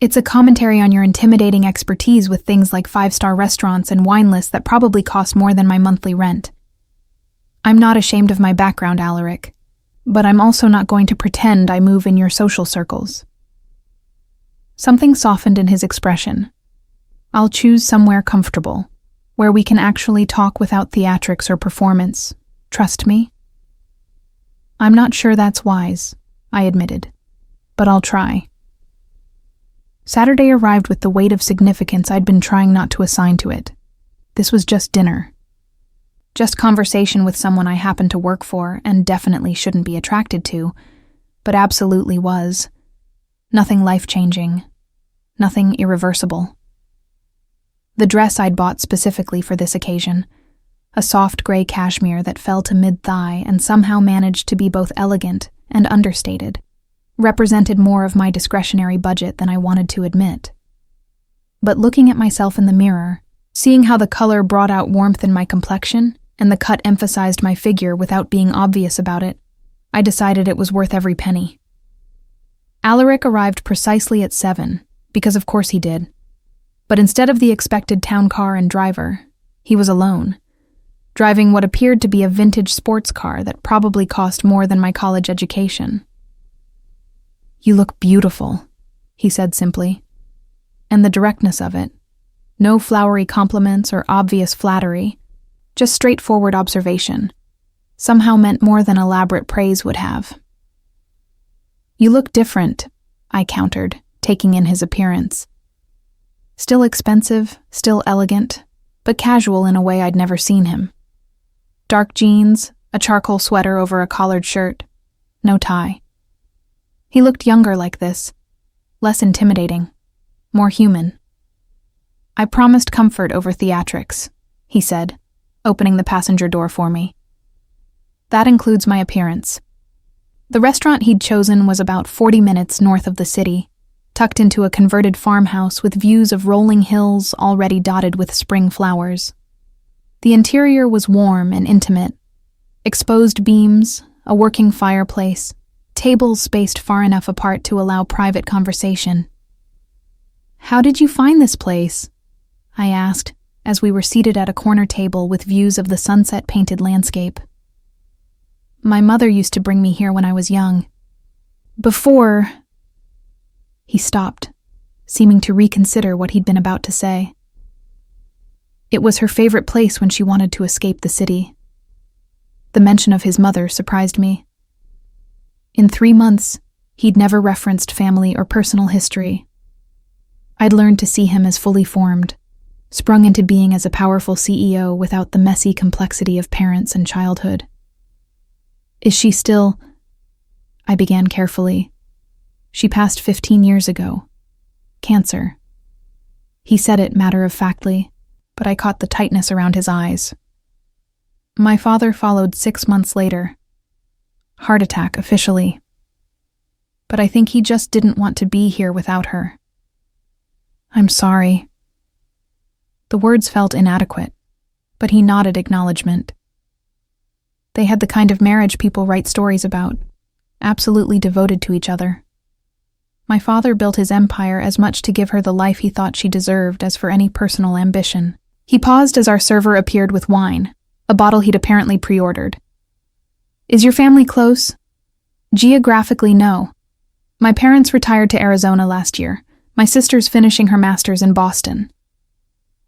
It's a commentary on your intimidating expertise with things like 5-star restaurants and wine lists that probably cost more than my monthly rent. I'm not ashamed of my background, Alaric, but I'm also not going to pretend I move in your social circles. Something softened in his expression. I'll choose somewhere comfortable, where we can actually talk without theatrics or performance. Trust me? I'm not sure that's wise, I admitted, but I'll try. Saturday arrived with the weight of significance I'd been trying not to assign to it. This was just dinner. Just conversation with someone I happened to work for and definitely shouldn't be attracted to, but absolutely was. Nothing life-changing. Nothing irreversible. The dress I'd bought specifically for this occasion, a soft gray cashmere that fell to mid-thigh and somehow managed to be both elegant and understated, represented more of my discretionary budget than I wanted to admit. But looking at myself in the mirror, seeing how the color brought out warmth in my complexion and the cut emphasized my figure without being obvious about it, I decided it was worth every penny. Alaric arrived precisely at 7, because of course he did. But instead of the expected town car and driver, he was alone, driving what appeared to be a vintage sports car that probably cost more than my college education. You look beautiful, he said simply. And the directness of it. No flowery compliments or obvious flattery, just straightforward observation, somehow meant more than elaborate praise would have. You look different, I countered, taking in his appearance. Still expensive, still elegant, but casual in a way I'd never seen him. Dark jeans, a charcoal sweater over a collared shirt, no tie. He looked younger like this, less intimidating, more human. I promised comfort over theatrics, he said, opening the passenger door for me. That includes my appearance. The restaurant he'd chosen was about 40 minutes north of the city, tucked into a converted farmhouse with views of rolling hills already dotted with spring flowers. The interior was warm and intimate. Exposed beams, a working fireplace, tables spaced far enough apart to allow private conversation. How did you find this place? I asked, as we were seated at a corner table with views of the sunset-painted landscape. My mother used to bring me here when I was young. Before... He stopped, seeming to reconsider what he'd been about to say. It was her favorite place when she wanted to escape the city. The mention of his mother surprised me. In 3 months, he'd never referenced family or personal history. I'd learned to see him as fully formed, sprung into being as a powerful CEO without the messy complexity of parents and childhood. Is she still... I began carefully. She passed 15 years ago. Cancer. He said it matter-of-factly, but I caught the tightness around his eyes. My father followed 6 months later. Heart attack, officially. But I think he just didn't want to be here without her. I'm sorry. The words felt inadequate, but he nodded acknowledgement. They had the kind of marriage people write stories about, absolutely devoted to each other. My father built his empire as much to give her the life he thought she deserved as for any personal ambition. He paused as our server appeared with wine, a bottle he'd apparently pre-ordered. Is your family close? Geographically, no. My parents retired to Arizona last year. My sister's finishing her master's in Boston.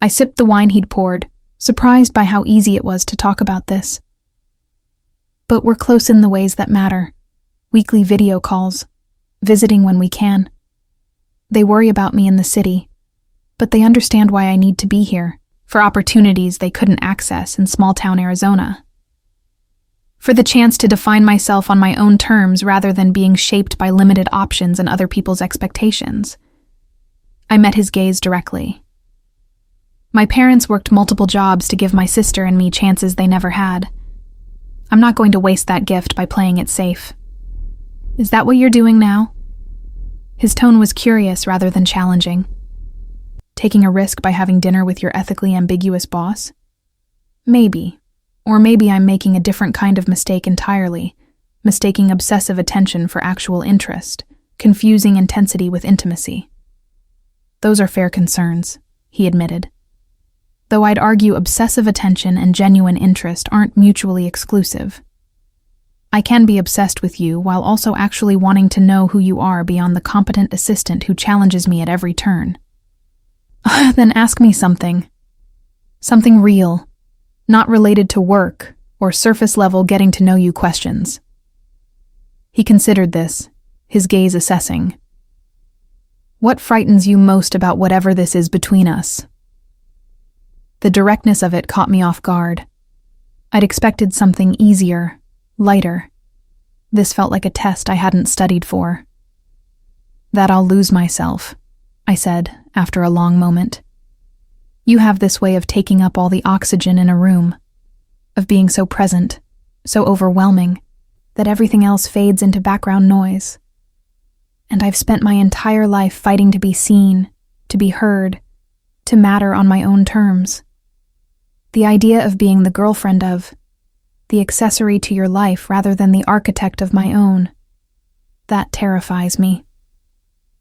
I sipped the wine he'd poured, surprised by how easy it was to talk about this. But we're close in the ways that matter. Weekly video calls, visiting when we can. They worry about me in the city, but they understand why I need to be here, for opportunities they couldn't access in small-town Arizona. For the chance to define myself on my own terms rather than being shaped by limited options and other people's expectations. I met his gaze directly. My parents worked multiple jobs to give my sister and me chances they never had. I'm not going to waste that gift by playing it safe. Is that what you're doing now? His tone was curious rather than challenging. Taking a risk by having dinner with your ethically ambiguous boss? Maybe. Or maybe I'm making a different kind of mistake entirely, mistaking obsessive attention for actual interest, confusing intensity with intimacy. Those are fair concerns, he admitted. Though I'd argue obsessive attention and genuine interest aren't mutually exclusive. I can be obsessed with you while also actually wanting to know who you are beyond the competent assistant who challenges me at every turn. Then ask me something. Something real, not related to work or surface-level getting-to-know-you questions. He considered this, his gaze assessing. What frightens you most about whatever this is between us? The directness of it caught me off guard. I'd expected something easier, lighter. This felt like a test I hadn't studied for. That I'll lose myself, I said after a long moment. You have this way of taking up all the oxygen in a room, of being so present, so overwhelming, that everything else fades into background noise. And I've spent my entire life fighting to be seen, to be heard, to matter on my own terms. The idea of being the girlfriend of, the accessory to your life rather than the architect of my own, that terrifies me.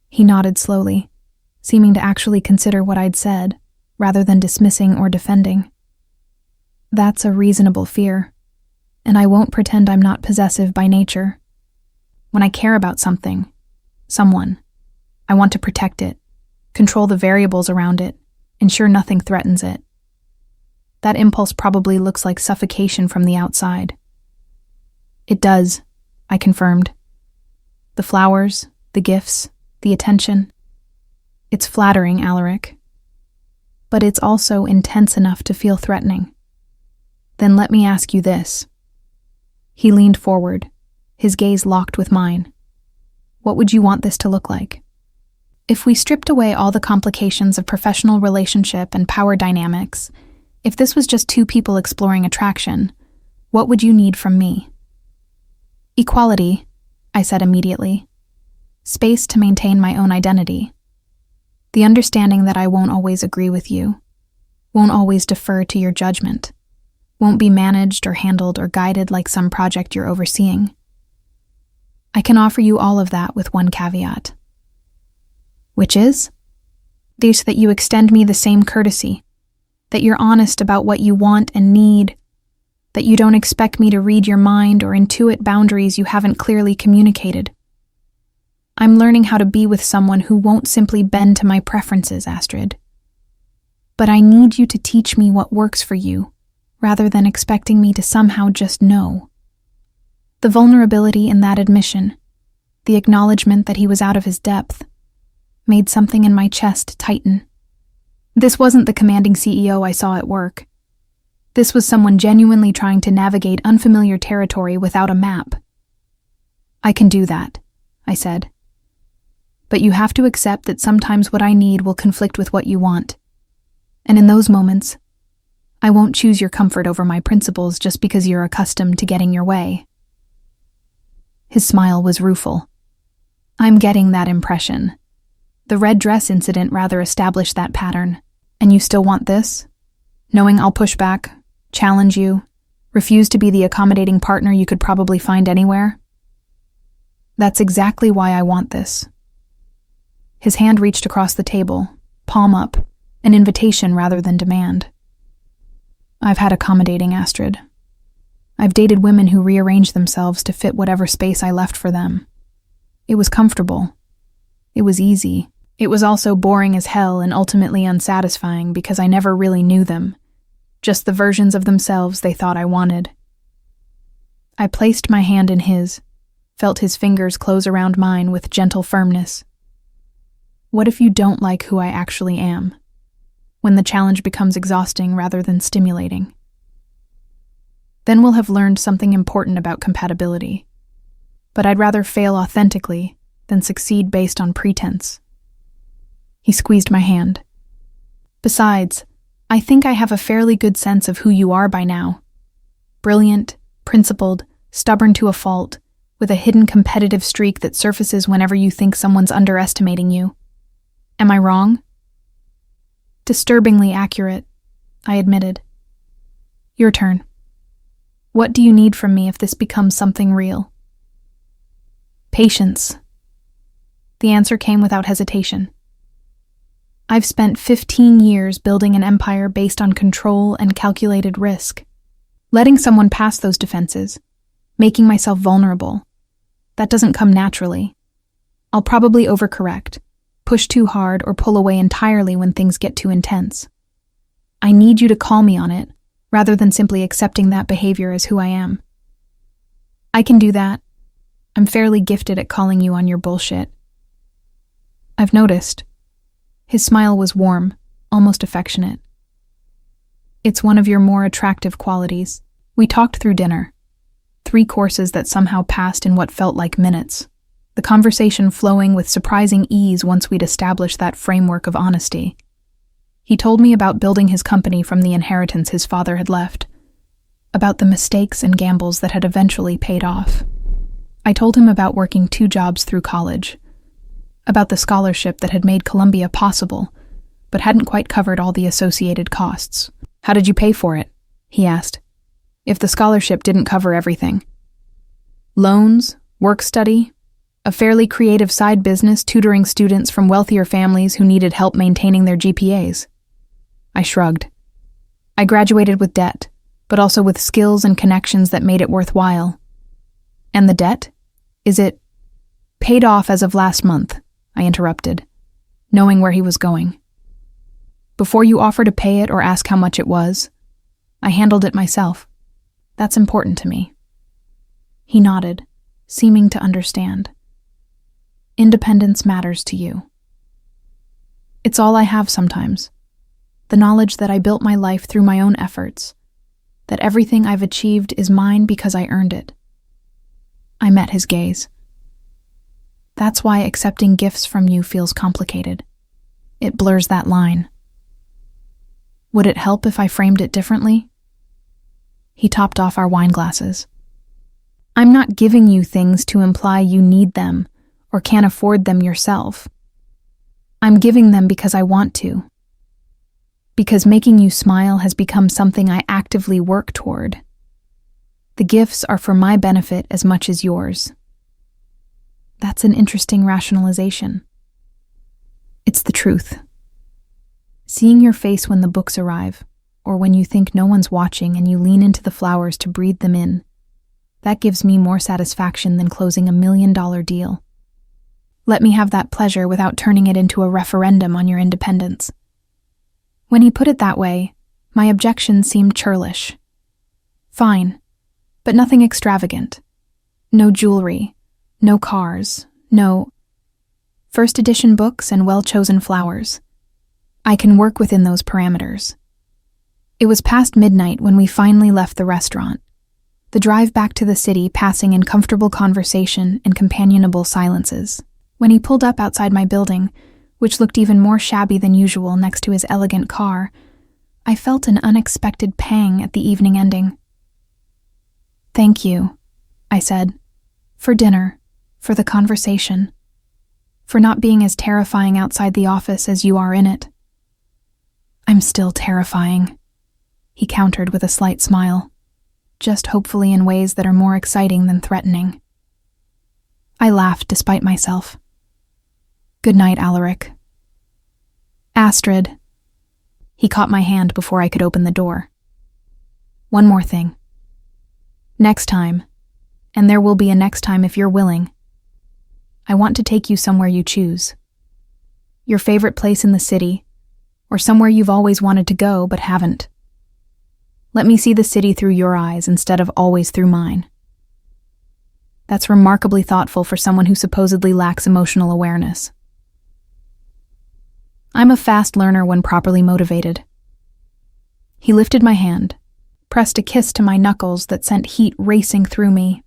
He nodded slowly, seeming to actually consider what I'd said, rather than dismissing or defending. That's a reasonable fear, and I won't pretend I'm not possessive by nature. When I care about something, someone, I want to protect it, control the variables around it, ensure nothing threatens it. That impulse probably looks like suffocation from the outside. It does, I confirmed. The flowers, the gifts, the attention. It's flattering, Alaric. But it's also intense enough to feel threatening. Then let me ask you this. He leaned forward, his gaze locked with mine. What would you want this to look like? If we stripped away all the complications of professional relationship and power dynamics, if this was just two people exploring attraction, what would you need from me? Equality, I said immediately. Space to maintain my own identity. The understanding that I won't always agree with you, won't always defer to your judgment, won't be managed or handled or guided like some project you're overseeing. I can offer you all of that with one caveat. Which is? That you extend me the same courtesy, that you're honest about what you want and need, that you don't expect me to read your mind or intuit boundaries you haven't clearly communicated. I'm learning how to be with someone who won't simply bend to my preferences, Astrid. But I need you to teach me what works for you, rather than expecting me to somehow just know. The vulnerability in that admission, the acknowledgement that he was out of his depth, made something in my chest tighten. This wasn't the commanding CEO I saw at work. This was someone genuinely trying to navigate unfamiliar territory without a map. I can do that, I said. But you have to accept that sometimes what I need will conflict with what you want. And in those moments, I won't choose your comfort over my principles just because you're accustomed to getting your way. His smile was rueful. I'm getting that impression. The red dress incident rather established that pattern. And you still want this? Knowing I'll push back, challenge you, refuse to be the accommodating partner you could probably find anywhere? That's exactly why I want this. His hand reached across the table, palm up, an invitation rather than demand. I've had accommodating, Astrid. I've dated women who rearranged themselves to fit whatever space I left for them. It was comfortable. It was easy. It was also boring as hell and ultimately unsatisfying because I never really knew them, just the versions of themselves they thought I wanted. I placed my hand in his, felt his fingers close around mine with gentle firmness. What if you don't like who I actually am? When the challenge becomes exhausting rather than stimulating? Then we'll have learned something important about compatibility. But I'd rather fail authentically than succeed based on pretense. He squeezed my hand. Besides, I think I have a fairly good sense of who you are by now. Brilliant, principled, stubborn to a fault, with a hidden competitive streak that surfaces whenever you think someone's underestimating you. Am I wrong? Disturbingly accurate, I admitted. Your turn. What do you need from me if this becomes something real? Patience. The answer came without hesitation. I've spent 15 years building an empire based on control and calculated risk. Letting someone pass those defenses, making myself vulnerable, that doesn't come naturally. I'll probably overcorrect, push too hard, or pull away entirely when things get too intense. I need you to call me on it, rather than simply accepting that behavior as who I am. I can do that. I'm fairly gifted at calling you on your bullshit. I've noticed. His smile was warm, almost affectionate. It's one of your more attractive qualities. We talked through dinner. 3 courses that somehow passed in what felt like minutes. The conversation flowing with surprising ease once we'd established that framework of honesty. He told me about building his company from the inheritance his father had left, about the mistakes and gambles that had eventually paid off. I told him about working 2 jobs through college, about the scholarship that had made Columbia possible, but hadn't quite covered all the associated costs. How did you pay for it? He asked. If the scholarship didn't cover everything. Loans, work study, a fairly creative side business tutoring students from wealthier families who needed help maintaining their GPAs. I shrugged. I graduated with debt, but also with skills and connections that made it worthwhile. And the debt? Is it paid off as of last month? I interrupted, knowing where he was going. Before you offer to pay it or ask how much it was, I handled it myself. That's important to me. He nodded, seeming to understand. Independence matters to you. It's all I have sometimes. The knowledge that I built my life through my own efforts, that everything I've achieved is mine because I earned it. I met his gaze. That's why accepting gifts from you feels complicated. It blurs that line. Would it help if I framed it differently? He topped off our wine glasses. I'm not giving you things to imply you need them or can't afford them yourself. I'm giving them because I want to. Because making you smile has become something I actively work toward. The gifts are for my benefit as much as yours. That's an interesting rationalization. It's the truth. Seeing your face when the books arrive, or when you think no one's watching and you lean into the flowers to breathe them in, that gives me more satisfaction than closing $1 million deal. Let me have that pleasure without turning it into a referendum on your independence. When he put it that way, my objection seemed churlish. Fine, but nothing extravagant. No jewelry, no cars, no first edition books and well-chosen flowers. I can work within those parameters. It was past midnight when we finally left the restaurant, the drive back to the city passing in comfortable conversation and companionable silences. When he pulled up outside my building, which looked even more shabby than usual next to his elegant car, I felt an unexpected pang at the evening ending. Thank you, I said, for dinner, for the conversation, for not being as terrifying outside the office as you are in it. I'm still terrifying, he countered with a slight smile, just hopefully in ways that are more exciting than threatening. I laughed despite myself. Good night, Alaric. Astrid. He caught my hand before I could open the door. One more thing. Next time, and there will be a next time if you're willing, I want to take you somewhere you choose. Your favorite place in the city, or somewhere you've always wanted to go but haven't. Let me see the city through your eyes instead of always through mine. That's remarkably thoughtful for someone who supposedly lacks emotional awareness. I'm a fast learner when properly motivated. He lifted my hand, pressed a kiss to my knuckles that sent heat racing through me.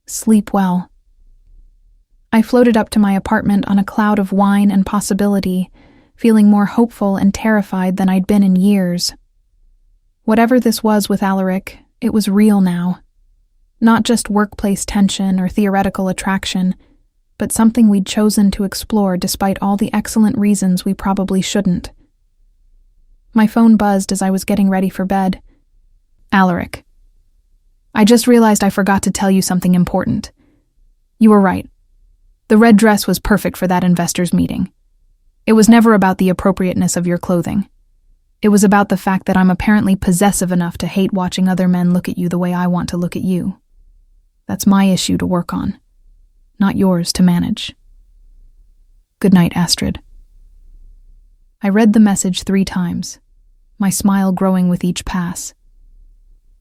Sleep well. I floated up to my apartment on a cloud of wine and possibility, feeling more hopeful and terrified than I'd been in years. Whatever this was with Alaric, it was real now. Not just workplace tension or theoretical attraction, but something we'd chosen to explore despite all the excellent reasons we probably shouldn't. My phone buzzed as I was getting ready for bed. Alaric. I just realized I forgot to tell you something important. You were right. The red dress was perfect for that investors' meeting. It was never about the appropriateness of your clothing. It was about the fact that I'm apparently possessive enough to hate watching other men look at you the way I want to look at you. That's my issue to work on, not yours to manage. Good night, Astrid. I read the message 3 times, my smile growing with each pass.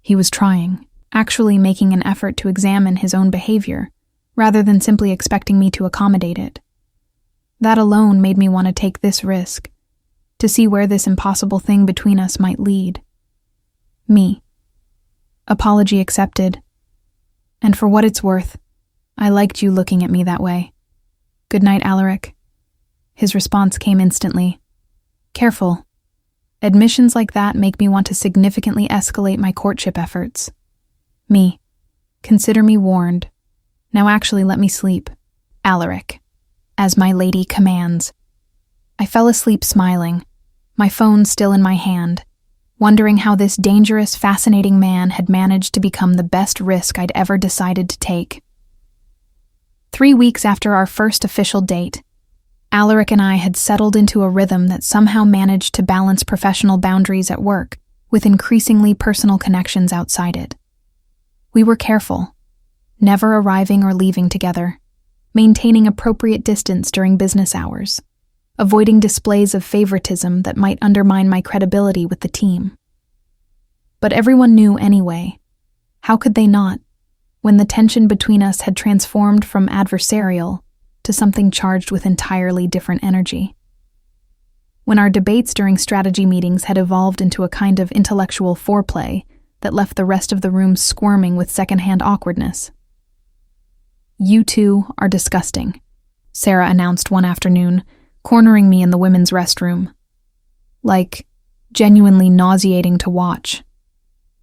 He was trying, actually making an effort to examine his own behavior, rather than simply expecting me to accommodate it. That alone made me want to take this risk, to see where this impossible thing between us might lead. Me. Apology accepted. And for what it's worth, I liked you looking at me that way. Good night, Alaric. His response came instantly. Careful. Admissions like that make me want to significantly escalate my courtship efforts. Me. Consider me warned. Now actually let me sleep. Alaric. As my lady commands. I fell asleep smiling, my phone still in my hand, wondering how this dangerous, fascinating man had managed to become the best risk I'd ever decided to take. 3 weeks after our first official date, Alaric and I had settled into a rhythm that somehow managed to balance professional boundaries at work with increasingly personal connections outside it. We were careful, never arriving or leaving together, maintaining appropriate distance during business hours, avoiding displays of favoritism that might undermine my credibility with the team. But everyone knew anyway. How could they not, when the tension between us had transformed from adversarial to something charged with entirely different energy? When our debates during strategy meetings had evolved into a kind of intellectual foreplay that left the rest of the room squirming with secondhand awkwardness. You two are disgusting, Sarah announced one afternoon, cornering me in the women's restroom. Like, genuinely nauseating to watch.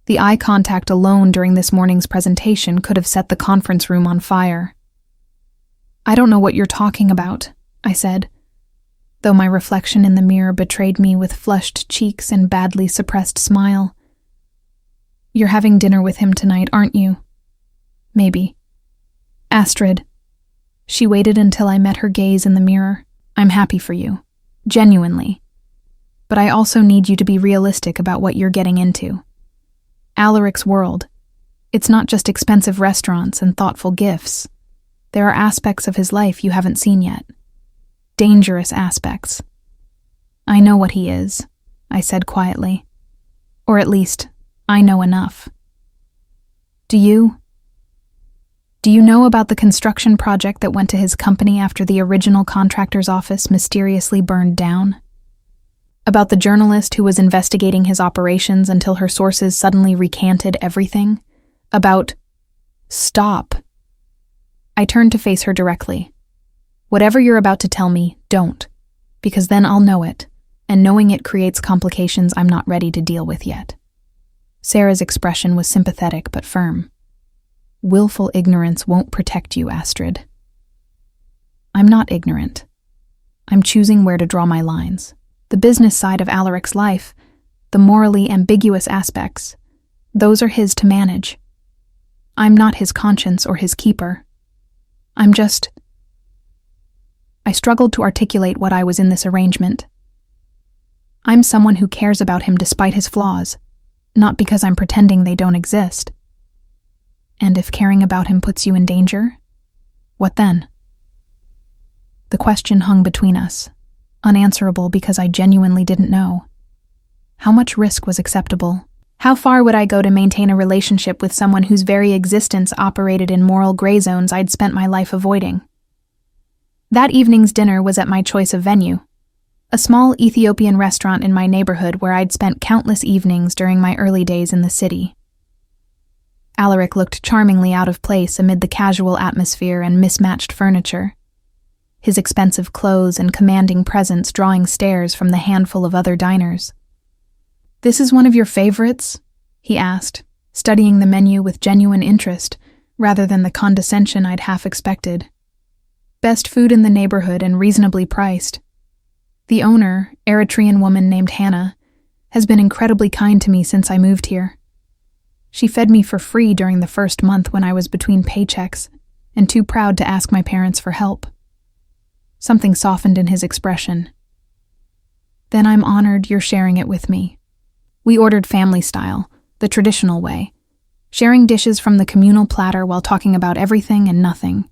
The eye contact alone during this morning's presentation could have set the conference room on fire. I don't know what you're talking about, I said, though my reflection in the mirror betrayed me with flushed cheeks and badly suppressed smile. You're having dinner with him tonight, aren't you? Maybe. Astrid. She waited until I met her gaze in the mirror. I'm happy for you. Genuinely. But I also need you to be realistic about what you're getting into. Alaric's world. It's not just expensive restaurants and thoughtful gifts. There are aspects of his life you haven't seen yet. Dangerous aspects. I know what he is, I said quietly. Or at least, I know enough. Do you? Do you know about the construction project that went to his company after the original contractor's office mysteriously burned down? About the journalist who was investigating his operations until her sources suddenly recanted everything? About... Stop. I turned to face her directly. Whatever you're about to tell me, don't. Because then I'll know it, and knowing it creates complications I'm not ready to deal with yet. Sarah's expression was sympathetic but firm. Willful ignorance won't protect you, Astrid. I'm not ignorant, I'm choosing where to draw my lines. The business side of Alaric's life, the morally ambiguous aspects, those are his to manage. I'm not his conscience or his keeper. I struggled to articulate what I was in this arrangement. I'm someone who cares about him despite his flaws, not because I'm pretending they don't exist. And if caring about him puts you in danger, what then? The question hung between us, unanswerable because I genuinely didn't know. How much risk was acceptable? How far would I go to maintain a relationship with someone whose very existence operated in moral gray zones I'd spent my life avoiding? That evening's dinner was at my choice of venue, a small Ethiopian restaurant in my neighborhood where I'd spent countless evenings during my early days in the city. Alaric looked charmingly out of place amid the casual atmosphere and mismatched furniture, his expensive clothes and commanding presence drawing stares from the handful of other diners. "This is one of your favorites?" he asked, studying the menu with genuine interest, rather than the condescension I'd half expected. "Best food in the neighborhood and reasonably priced. The owner, Eritrean woman named Hannah, has been incredibly kind to me since I moved here. She fed me for free during the first month when I was between paychecks and too proud to ask my parents for help." Something softened in his expression. "Then I'm honored you're sharing it with me." We ordered family style, the traditional way, sharing dishes from the communal platter while talking about everything and nothing.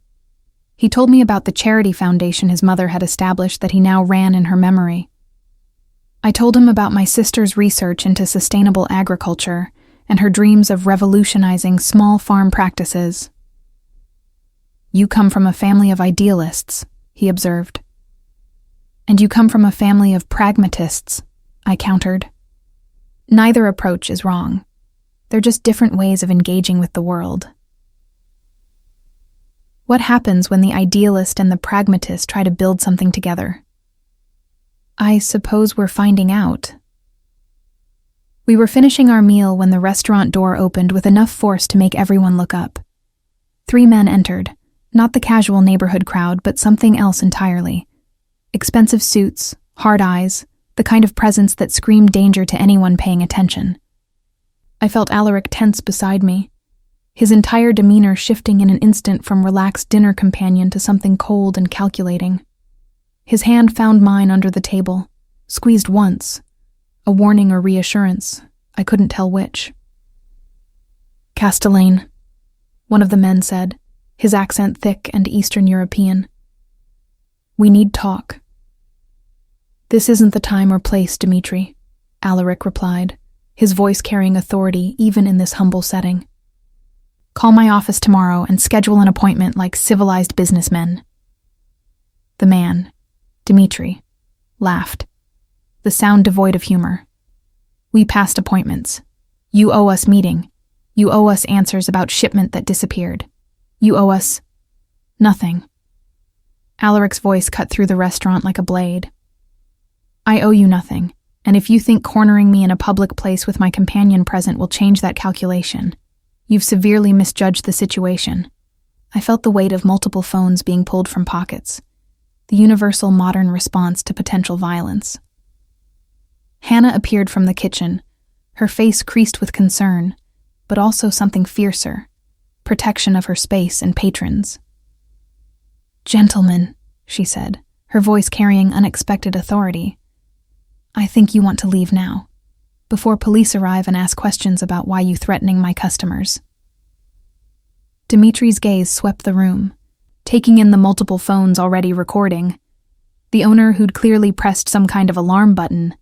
He told me about the charity foundation his mother had established that he now ran in her memory. I told him about my sister's research into sustainable agriculture and her dreams of revolutionizing small farm practices. "You come from a family of idealists," he observed. "And you come from a family of pragmatists," I countered. "Neither approach is wrong. They're just different ways of engaging with the world." What happens when the idealist and the pragmatist try to build something together? I suppose we're finding out. We were finishing our meal when the restaurant door opened with enough force to make everyone look up. 3 men entered, not the casual neighborhood crowd, but something else entirely. Expensive suits, hard eyes, the kind of presence that screamed danger to anyone paying attention. I felt Alaric tense beside me, his entire demeanor shifting in an instant from relaxed dinner companion to something cold and calculating. His hand found mine under the table, squeezed once, a warning or reassurance, I couldn't tell which. "Castellane," one of the men said, his accent thick and Eastern European. "We need talk." "This isn't the time or place, Dimitri," Alaric replied, his voice carrying authority even in this humble setting. "Call my office tomorrow and schedule an appointment like civilized businessmen." The man, Dimitri, laughed, the sound devoid of humor. "We passed appointments. You owe us meeting. You owe us answers about shipment that disappeared. You owe us nothing." Alaric's voice cut through the restaurant like a blade. "I owe you nothing, and if you think cornering me in a public place with my companion present will change that calculation, you've severely misjudged the situation." I felt the weight of multiple phones being pulled from pockets, the universal modern response to potential violence. Hannah appeared from the kitchen, her face creased with concern, but also something fiercer, protection of her space and patrons. "Gentlemen," she said, her voice carrying unexpected authority, "I think you want to leave now, before police arrive and ask questions about why you threatening my customers." Dimitri's gaze swept the room, taking in the multiple phones already recording, the owner who'd clearly pressed some kind of alarm button,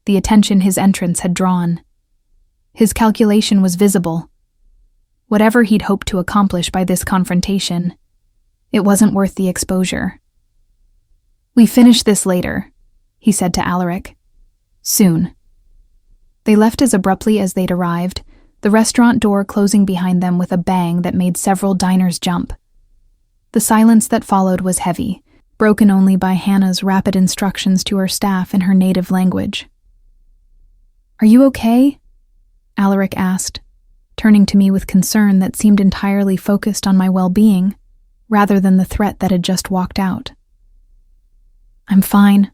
the attention his entrance had drawn. His calculation was visible. Whatever he'd hoped to accomplish by this confrontation, it wasn't worth the exposure. "We finish this later," he said to Alaric. "Soon." They left as abruptly as they'd arrived, the restaurant door closing behind them with a bang that made several diners jump. The silence that followed was heavy, broken only by Hannah's rapid instructions to her staff in her native language. "Are you okay?" Alaric asked, turning to me with concern that seemed entirely focused on my well-being, rather than the threat that had just walked out. I'm fine.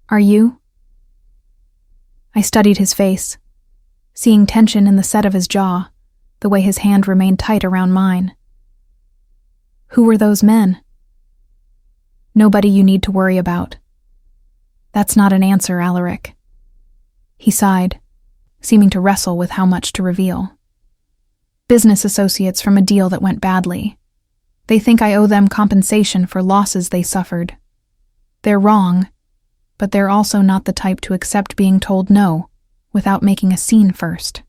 Are you? I studied his face, seeing tension in the set of his jaw, the way his hand remained tight around mine. Who were those men? Nobody you need to worry about. That's not an answer, Alaric. He sighed, seeming to wrestle with how much to reveal. Business associates from a deal that went badly. They think I owe them compensation for losses they suffered. They're wrong, but they're also not the type to accept being told no without making a scene first.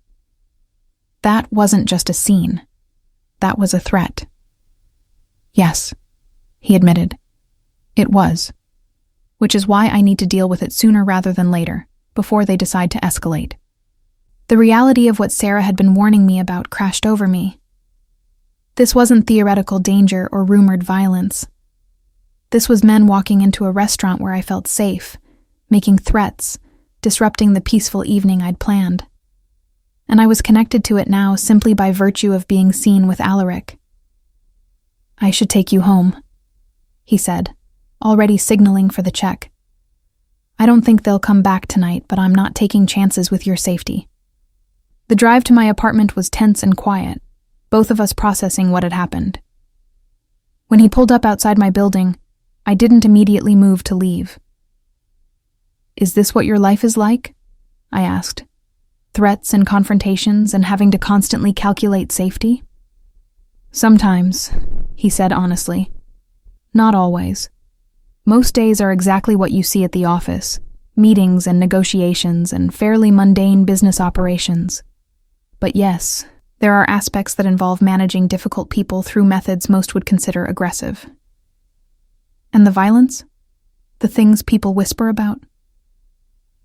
That wasn't just a scene. That was a threat. Yes, he admitted. It was. Which is why I need to deal with it sooner rather than later, before they decide to escalate. The reality of what Sarah had been warning me about crashed over me. This wasn't theoretical danger or rumored violence. This was men walking into a restaurant where I felt safe, making threats, disrupting the peaceful evening I'd planned. And I was connected to it now simply by virtue of being seen with Alaric. I should take you home, he said, already signaling for the check. I don't think they'll come back tonight, but I'm not taking chances with your safety. The drive to my apartment was tense and quiet, both of us processing what had happened. When he pulled up outside my building, I didn't immediately move to leave. Is this what your life is like? I asked. Threats and confrontations and having to constantly calculate safety? Sometimes, he said honestly. Not always. Most days are exactly what you see at the office, meetings and negotiations and fairly mundane business operations. But yes, there are aspects that involve managing difficult people through methods most would consider aggressive. And the violence? The things people whisper about?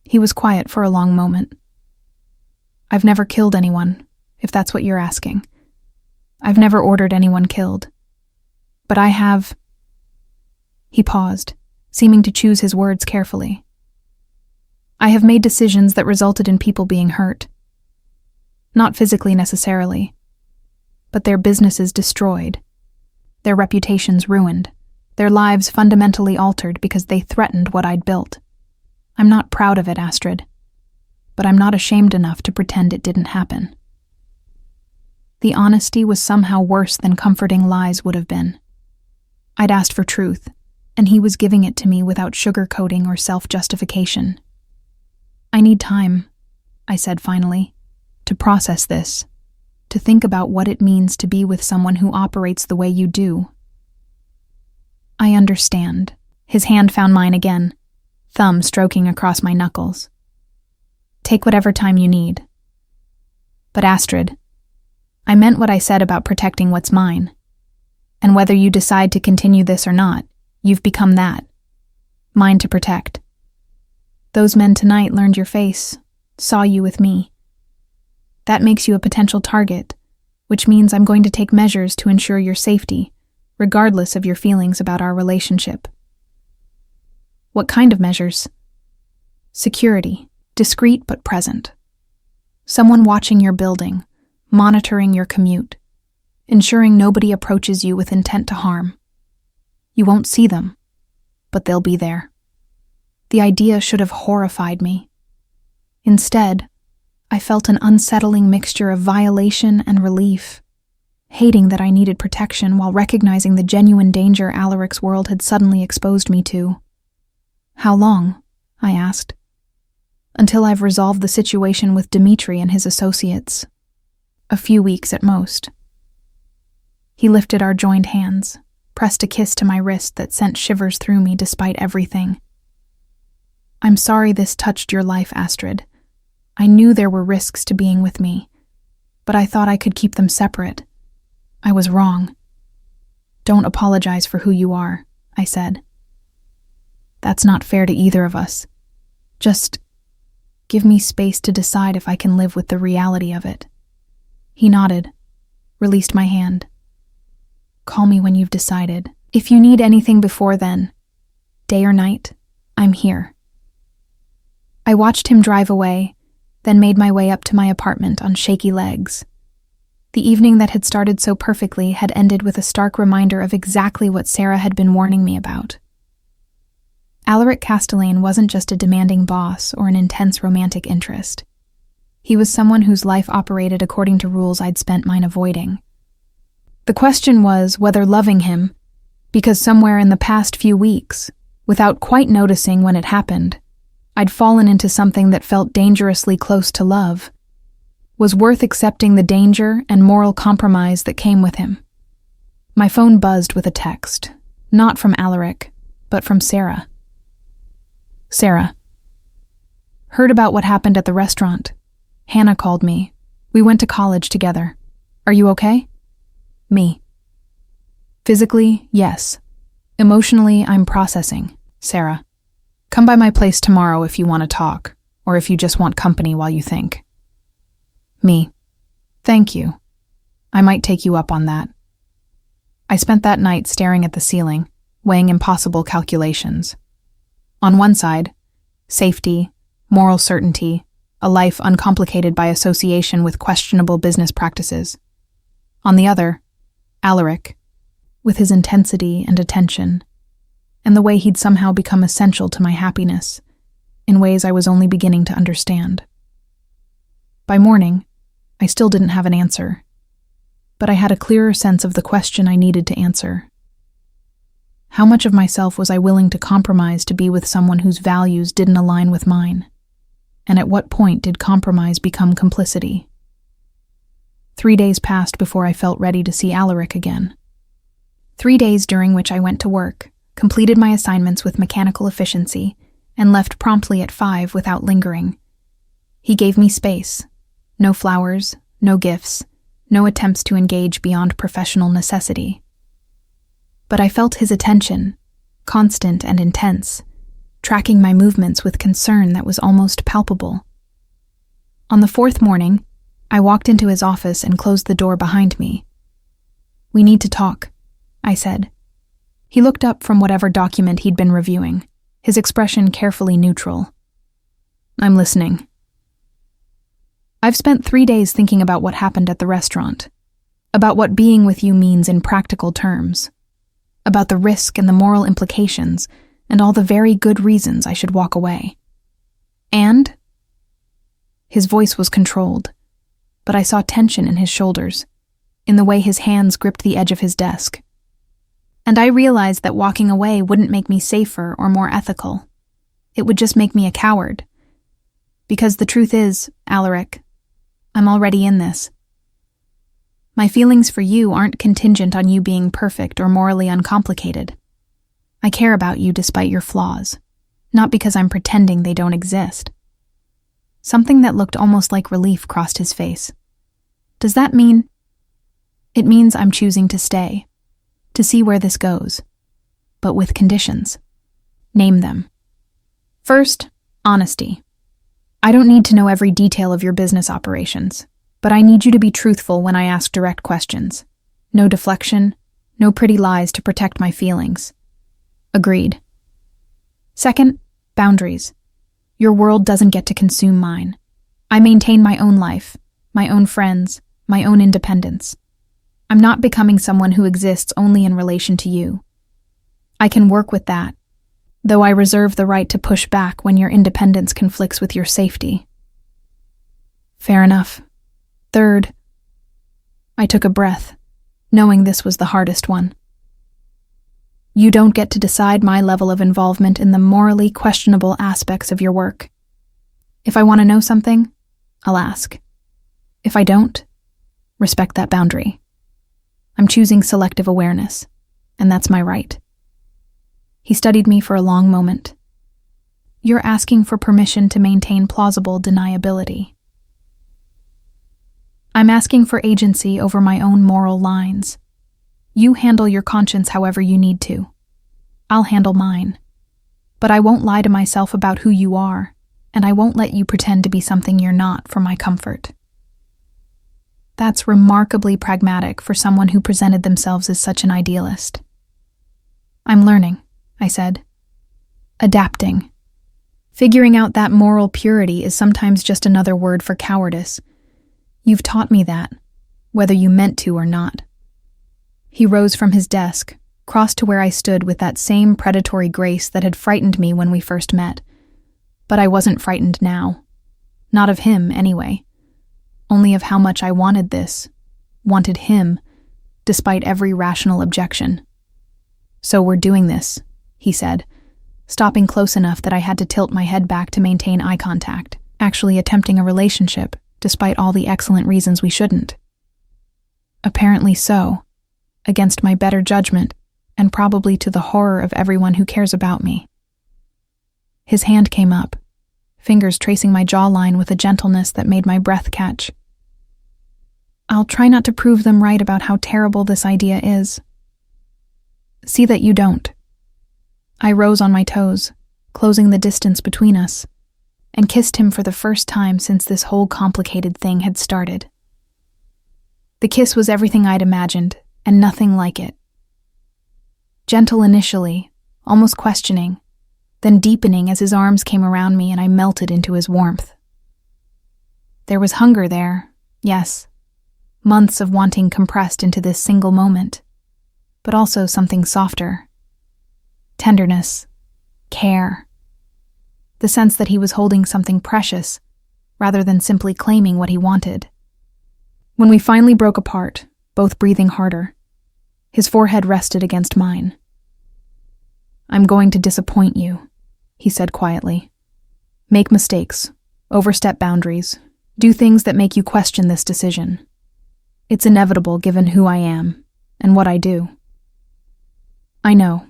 He was quiet for a long moment. I've never killed anyone, if that's what you're asking. I've never ordered anyone killed. But I have... He paused, seeming to choose his words carefully. I have made decisions that resulted in people being hurt. Not physically necessarily, but their businesses destroyed, their reputations ruined, their lives fundamentally altered because they threatened what I'd built. I'm not proud of it, Astrid, but I'm not ashamed enough to pretend it didn't happen. The honesty was somehow worse than comforting lies would have been. I'd asked for truth, and he was giving it to me without sugarcoating or self-justification. I need time, I said finally, to process this, to think about what it means to be with someone who operates the way you do. I understand. His hand found mine again, thumb stroking across my knuckles. Take whatever time you need. But Astrid, I meant what I said about protecting what's mine. And whether you decide to continue this or not, you've become that. Mine to protect. Those men tonight learned your face, saw you with me. That makes you a potential target, which means I'm going to take measures to ensure your safety, regardless of your feelings about our relationship. What kind of measures? Security, discreet but present. Someone watching your building, monitoring your commute, ensuring nobody approaches you with intent to harm. You won't see them, but they'll be there. The idea should have horrified me. Instead, I felt an unsettling mixture of violation and relief, hating that I needed protection while recognizing the genuine danger Alaric's world had suddenly exposed me to. How long? I asked. Until I've resolved the situation with Dimitri and his associates. A few weeks at most. He lifted our joined hands, pressed a kiss to my wrist that sent shivers through me despite everything. I'm sorry this touched your life, Astrid. I knew there were risks to being with me, but I thought I could keep them separate. I was wrong. Don't apologize for who you are, I said. That's not fair to either of us. Just give me space to decide if I can live with the reality of it. He nodded, released my hand. Call me when you've decided. If you need anything before then, day or night, I'm here. I watched him drive away, then made my way up to my apartment on shaky legs. The evening that had started so perfectly had ended with a stark reminder of exactly what Sarah had been warning me about. Alaric Castellane wasn't just a demanding boss or an intense romantic interest. He was someone whose life operated according to rules I'd spent mine avoiding. The question was whether loving him, because somewhere in the past few weeks, without quite noticing when it happened, I'd fallen into something that felt dangerously close to love, was worth accepting the danger and moral compromise that came with him. My phone buzzed with a text, not from Alaric, but from Sarah. Sarah. Heard about what happened at the restaurant. Hannah called me. We went to college together. Are you okay? Me. Physically, yes. Emotionally, I'm processing. Sarah. Come by my place tomorrow if you want to talk, or if you just want company while you think. Me. Thank you. I might take you up on that. I spent that night staring at the ceiling, weighing impossible calculations. On one side, safety, moral certainty, a life uncomplicated by association with questionable business practices. On the other, Alaric, with his intensity and attention, and the way he'd somehow become essential to my happiness, in ways I was only beginning to understand. By morning, I still didn't have an answer, but I had a clearer sense of the question I needed to answer. How much of myself was I willing to compromise to be with someone whose values didn't align with mine? And at what point did compromise become complicity? 3 days passed before I felt ready to see Alaric again. 3 days during which I went to work, completed my assignments with mechanical efficiency, and left promptly at 5 without lingering. He gave me space. No flowers, no gifts, no attempts to engage beyond professional necessity. But I felt his attention, constant and intense, tracking my movements with concern that was almost palpable. On the 4th morning, I walked into his office and closed the door behind me. "We need to talk," I said. He looked up from whatever document he'd been reviewing, his expression carefully neutral. "I'm listening." "I've spent 3 days thinking about what happened at the restaurant, about what being with you means in practical terms, about the risk and the moral implications, and all the very good reasons I should walk away. And?" His voice was controlled, but I saw tension in his shoulders, in the way his hands gripped the edge of his desk. And I realized that walking away wouldn't make me safer or more ethical. It would just make me a coward. Because the truth is, Alaric, I'm already in this. My feelings for you aren't contingent on you being perfect or morally uncomplicated. I care about you despite your flaws, not because I'm pretending they don't exist. Something that looked almost like relief crossed his face. Does that mean? It means I'm choosing to stay, to see where this goes, but with conditions. Name them. First, honesty. I don't need to know every detail of your business operations, but I need you to be truthful when I ask direct questions. No deflection, no pretty lies to protect my feelings. Agreed. Second, boundaries. Your world doesn't get to consume mine. I maintain my own life, my own friends, my own independence. I'm not becoming someone who exists only in relation to you. I can work with that, though I reserve the right to push back when your independence conflicts with your safety. Fair enough. Third, I took a breath, knowing this was the hardest one. You don't get to decide my level of involvement in the morally questionable aspects of your work. If I want to know something, I'll ask. If I don't, respect that boundary. I'm choosing selective awareness, and that's my right. He studied me for a long moment. You're asking for permission to maintain plausible deniability. I'm asking for agency over my own moral lines. You handle your conscience however you need to. I'll handle mine. But I won't lie to myself about who you are, and I won't let you pretend to be something you're not for my comfort. That's remarkably pragmatic for someone who presented themselves as such an idealist. I'm learning, I said. Adapting. Figuring out that moral purity is sometimes just another word for cowardice. You've taught me that, whether you meant to or not. He rose from his desk, crossed to where I stood with that same predatory grace that had frightened me when we first met. But I wasn't frightened now. Not of him, anyway. Only of how much I wanted this, wanted him, despite every rational objection. "So we're doing this," he said, stopping close enough that I had to tilt my head back to maintain eye contact, actually attempting a relationship, despite all the excellent reasons we shouldn't. Apparently so, against my better judgment, and probably to the horror of everyone who cares about me. His hand came up, fingers tracing my jawline with a gentleness that made my breath catch. "I'll try not to prove them right about how terrible this idea is. See that you don't." I rose on my toes, closing the distance between us, and kissed him for the first time since this whole complicated thing had started. The kiss was everything I'd imagined, and nothing like it. Gentle initially, almost questioning, then deepening as his arms came around me and I melted into his warmth. There was hunger there, yes, months of wanting compressed into this single moment, but also something softer. Tenderness, care, the sense that he was holding something precious rather than simply claiming what he wanted. When we finally broke apart, both breathing harder, his forehead rested against mine. "I'm going to disappoint you," he said quietly. "Make mistakes, overstep boundaries, do things that make you question this decision. It's inevitable given who I am and what I do. I know,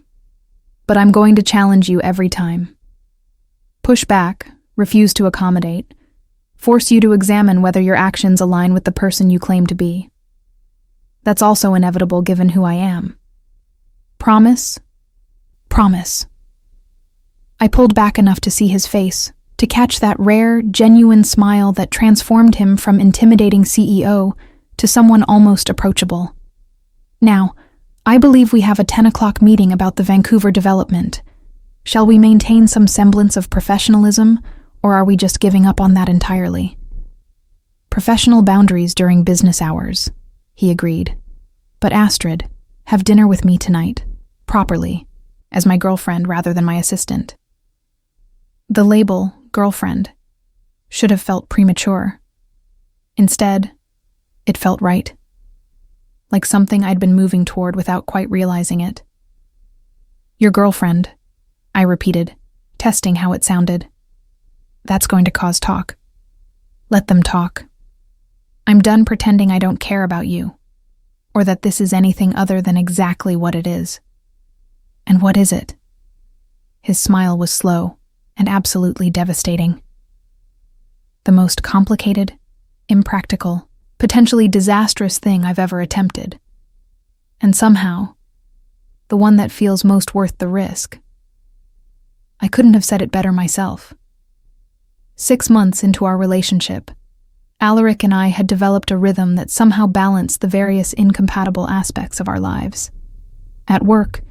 but I'm going to challenge you every time. Push back, refuse to accommodate, force you to examine whether your actions align with the person you claim to be. That's also inevitable given who I am. Promise? Promise." I pulled back enough to see his face, to catch that rare, genuine smile that transformed him from intimidating CEO to someone almost approachable. "Now, I believe we have a 10 o'clock meeting about the Vancouver development. Shall we maintain some semblance of professionalism, or are we just giving up on that entirely?" "Professional boundaries during business hours," he agreed. "But Astrid, have dinner with me tonight, properly, as my girlfriend rather than my assistant." The label, girlfriend, should have felt premature. Instead, it felt right. Like something I'd been moving toward without quite realizing it. "Your girlfriend," I repeated, testing how it sounded. "That's going to cause talk. Let them talk. I'm done pretending I don't care about you, or that this is anything other than exactly what it is." "And what is it?" His smile was slow and absolutely devastating. "The most complicated, impractical, potentially disastrous thing I've ever attempted. And somehow, the one that feels most worth the risk." I couldn't have said it better myself. 6 months into our relationship, Alaric and I had developed a rhythm that somehow balanced the various incompatible aspects of our lives. At work,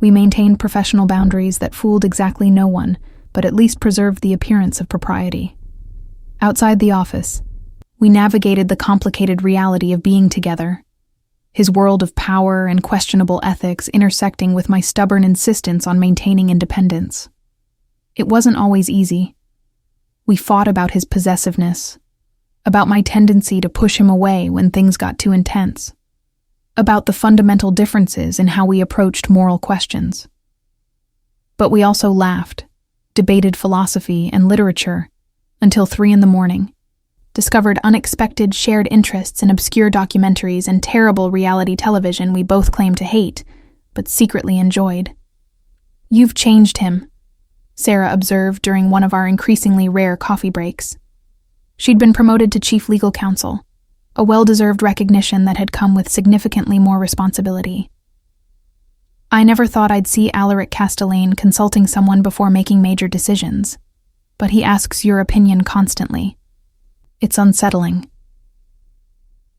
we maintained professional boundaries that fooled exactly no one, but at least preserved the appearance of propriety. Outside the office, we navigated the complicated reality of being together, his world of power and questionable ethics intersecting with my stubborn insistence on maintaining independence. It wasn't always easy. We fought about his possessiveness, about my tendency to push him away when things got too intense, about the fundamental differences in how we approached moral questions. But we also laughed, debated philosophy and literature until 3 a.m, discovered unexpected shared interests in obscure documentaries and terrible reality television we both claimed to hate, but secretly enjoyed. "You've changed him," Sarah observed during one of our increasingly rare coffee breaks. She'd been promoted to chief legal counsel, a well-deserved recognition that had come with significantly more responsibility. I never thought I'd see Alaric Castellane consulting someone before making major decisions, but he asks your opinion constantly. It's unsettling.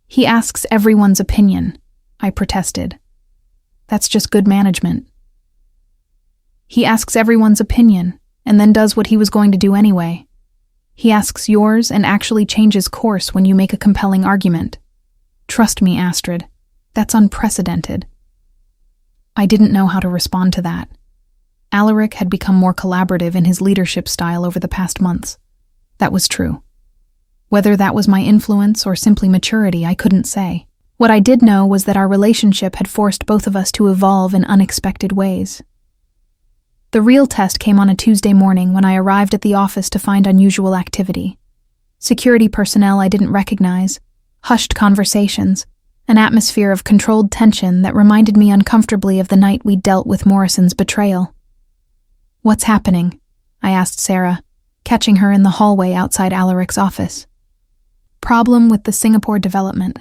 "He asks everyone's opinion," I protested. "That's just good management." "He asks everyone's opinion, and then does what he was going to do anyway. He asks yours and actually changes course when you make a compelling argument. Trust me, Astrid, that's unprecedented." I didn't know how to respond to that. Alaric had become more collaborative in his leadership style over the past months. That was true. Whether that was my influence or simply maturity, I couldn't say. What I did know was that our relationship had forced both of us to evolve in unexpected ways. The real test came on a Tuesday morning when I arrived at the office to find unusual activity. Security personnel I didn't recognize, hushed conversations, an atmosphere of controlled tension that reminded me uncomfortably of the night we dealt with Morrison's betrayal. "What's happening?" I asked Sarah, catching her in the hallway outside Alaric's office. "Problem with the Singapore development.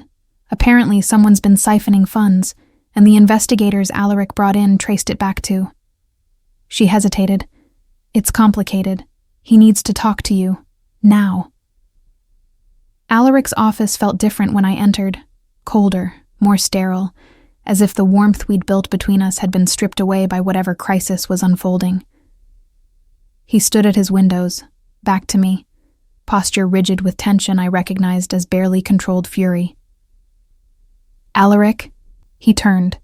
Apparently someone's been siphoning funds, and the investigators Alaric brought in traced it back to." She hesitated. "It's complicated. He needs to talk to you. Now." Alaric's office felt different when I entered. Colder, more sterile, as if the warmth we'd built between us had been stripped away by whatever crisis was unfolding. He stood at his windows, back to me, posture rigid with tension I recognized as barely controlled fury. "Alaric?" He turned,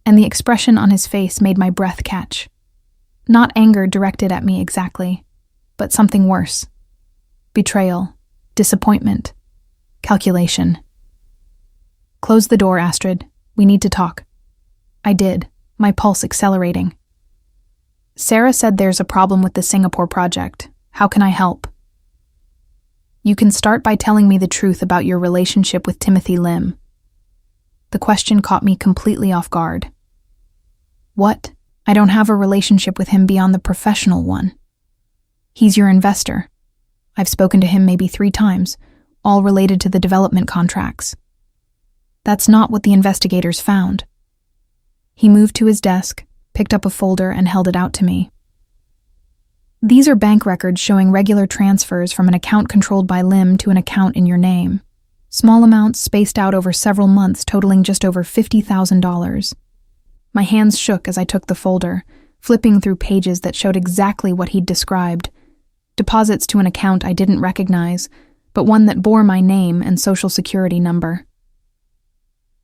and the expression on his face made my breath catch. Not anger directed at me exactly, but something worse. Betrayal, disappointment, calculation. "Close the door, Astrid. We need to talk." I did, my pulse accelerating. "Sarah said there's a problem with the Singapore project. How can I help?" "You can start by telling me the truth about your relationship with Timothy Lim." The question caught me completely off guard. "What? I don't have a relationship with him beyond the professional one." "He's your investor. I've spoken to him maybe 3 times, all related to the development contracts." "That's not what the investigators found." He moved to his desk, picked up a folder, and held it out to me. "These are bank records showing regular transfers from an account controlled by Lim to an account in your name. Small amounts spaced out over several months totaling just over $50,000. My hands shook as I took the folder, flipping through pages that showed exactly what he'd described. Deposits to an account I didn't recognize, but one that bore my name and social security number.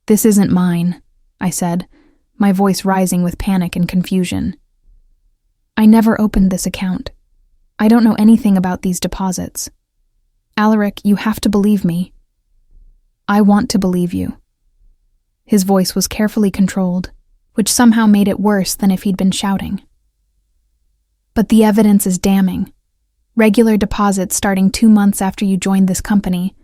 "This isn't mine," I said, my voice rising with panic and confusion. "I never opened this account. I don't know anything about these deposits. Alaric, you have to believe me." "I want to believe you." His voice was carefully controlled, which somehow made it worse than if he'd been shouting. "But the evidence is damning. Regular deposits starting 2 months after you joined this company,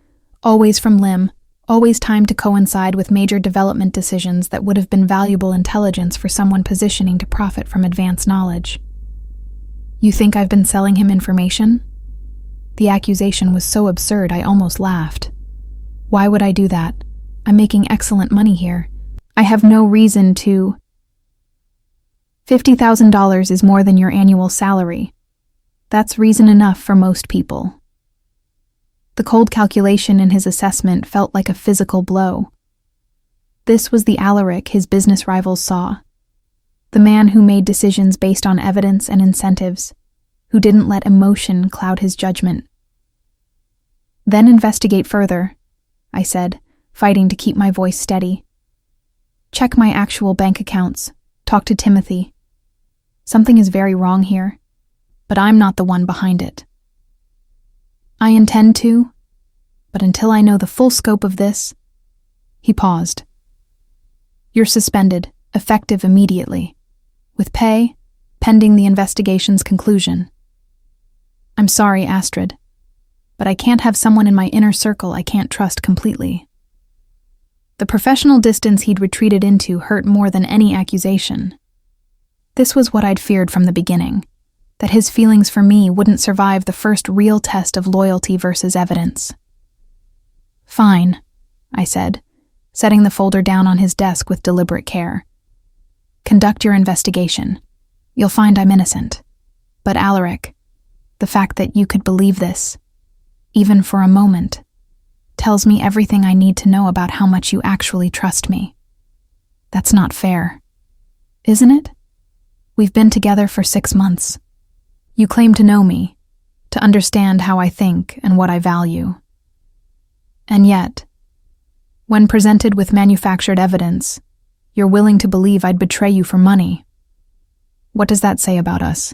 always from Lim, always timed to coincide with major development decisions that would have been valuable intelligence for someone positioning to profit from advanced knowledge. You think I've been selling him information?" The accusation was so absurd I almost laughed. "Why would I do that? I'm making excellent money here. I have no reason to." $50,000 is more than your annual salary. That's reason enough for most people." The cold calculation in his assessment felt like a physical blow. This was the Alaric his business rivals saw. The man who made decisions based on evidence and incentives, who didn't let emotion cloud his judgment. "Then investigate further," I said, fighting to keep my voice steady. "Check my actual bank accounts. Talk to Timothy. Something is very wrong here, but I'm not the one behind it." "I intend to, but until I know the full scope of this..." He paused. "You're suspended, effective immediately, with pay, pending the investigation's conclusion." "I'm sorry, Astrid, but I can't have someone in my inner circle I can't trust completely." The professional distance he'd retreated into hurt more than any accusation. This was what I'd feared from the beginning, that his feelings for me wouldn't survive the first real test of loyalty versus evidence. "Fine," I said, setting the folder down on his desk with deliberate care. "Conduct your investigation. You'll find I'm innocent. But Alaric, the fact that you could believe this, even for a moment, tells me everything I need to know about how much you actually trust me. That's not fair. Isn't it? We've been together for 6 months. You claim to know me, to understand how I think and what I value. And yet, when presented with manufactured evidence, You're willing to believe I'd betray you for money. What does that say about us?"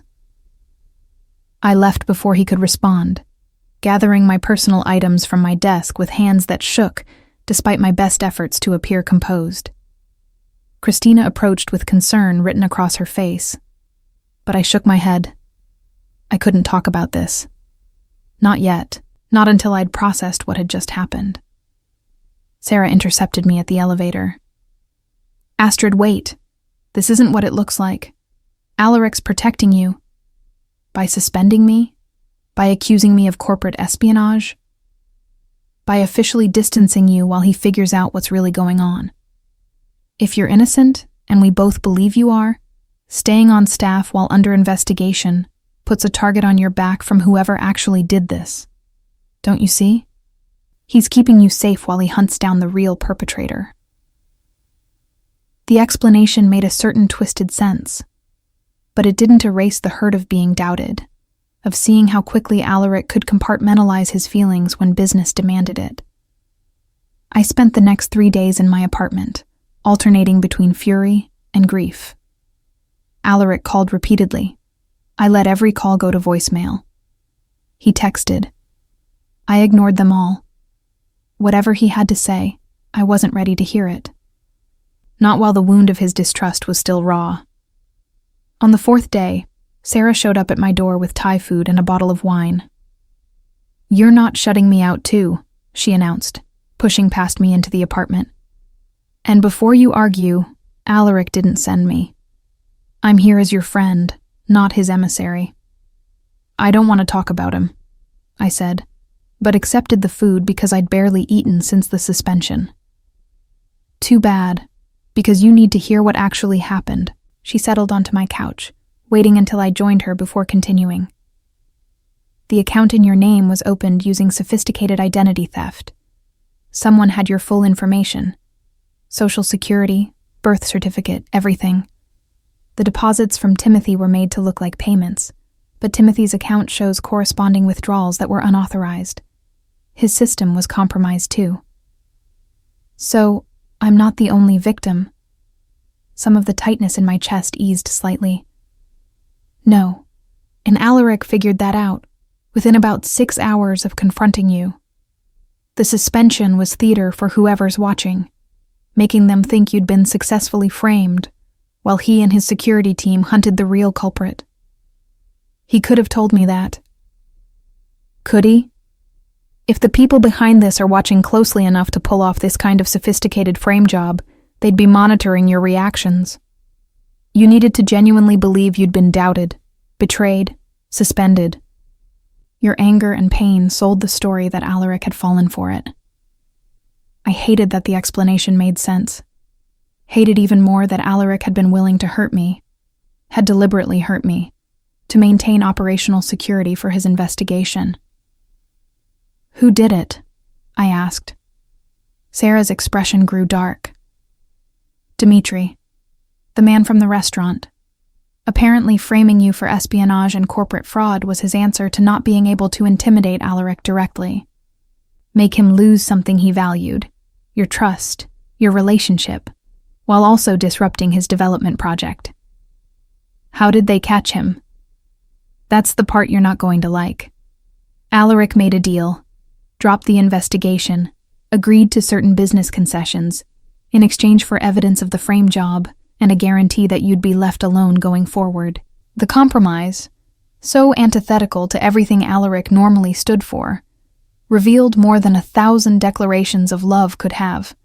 I left before he could respond, gathering my personal items from my desk with hands that shook despite my best efforts to appear composed. Christina approached with concern written across her face, but I shook my head. I couldn't talk about this. Not yet, not until I'd processed what had just happened. Sarah intercepted me at the elevator. "Astrid, wait. This isn't what it looks like. Alaric's protecting you. By suspending me? By accusing me of corporate espionage? By officially distancing you while he figures out what's really going on. If you're innocent, and we both believe you are, staying on staff while under investigation puts a target on your back from whoever actually did this. Don't you see? He's keeping you safe while he hunts down the real perpetrator." The explanation made a certain twisted sense, but it didn't erase the hurt of being doubted, of seeing how quickly Alaric could compartmentalize his feelings when business demanded it. I spent the next 3 days in my apartment, alternating between fury and grief. Alaric called repeatedly. I let every call go to voicemail. He texted. I ignored them all. Whatever he had to say, I wasn't ready to hear it. Not while the wound of his distrust was still raw. On the 4th day, Sarah showed up at my door with Thai food and a bottle of wine. "You're not shutting me out too," she announced, pushing past me into the apartment. "And before you argue, Alaric didn't send me. I'm here as your friend, not his emissary." "I don't want to talk about him," I said, but accepted the food because I'd barely eaten since the suspension. "Too bad, because you need to hear what actually happened." She settled onto my couch, waiting until I joined her before continuing. "The account in your name was opened using sophisticated identity theft. Someone had your full information. Social security, birth certificate, everything. The deposits from Timothy were made to look like payments, but Timothy's account shows corresponding withdrawals that were unauthorized. His system was compromised too. So, I'm not the only victim." Some of the tightness in my chest eased slightly. "No, and Alaric figured that out within about 6 hours of confronting you. The suspension was theater for whoever's watching, making them think you'd been successfully framed, while he and his security team hunted the real culprit. He could have told me that." "Could he? If the people behind this are watching closely enough to pull off this kind of sophisticated frame job, they'd be monitoring your reactions. You needed to genuinely believe you'd been doubted, betrayed, suspended. Your anger and pain sold the story that Alaric had fallen for it." I hated that the explanation made sense. Hated even more that Alaric had been willing to hurt me, had deliberately hurt me, to maintain operational security for his investigation. "Who did it?" I asked. Sarah's expression grew dark. "Dmitri, the man from the restaurant. Apparently framing you for espionage and corporate fraud was his answer to not being able to intimidate Alaric directly. Make him lose something he valued, your trust, your relationship, while also disrupting his development project. How did they catch him? That's the part you're not going to like. Alaric made a deal, dropped the investigation, agreed to certain business concessions, in exchange for evidence of the frame job and a guarantee that you'd be left alone going forward. The compromise, so antithetical to everything Alaric normally stood for, revealed more than 1,000 declarations of love could have.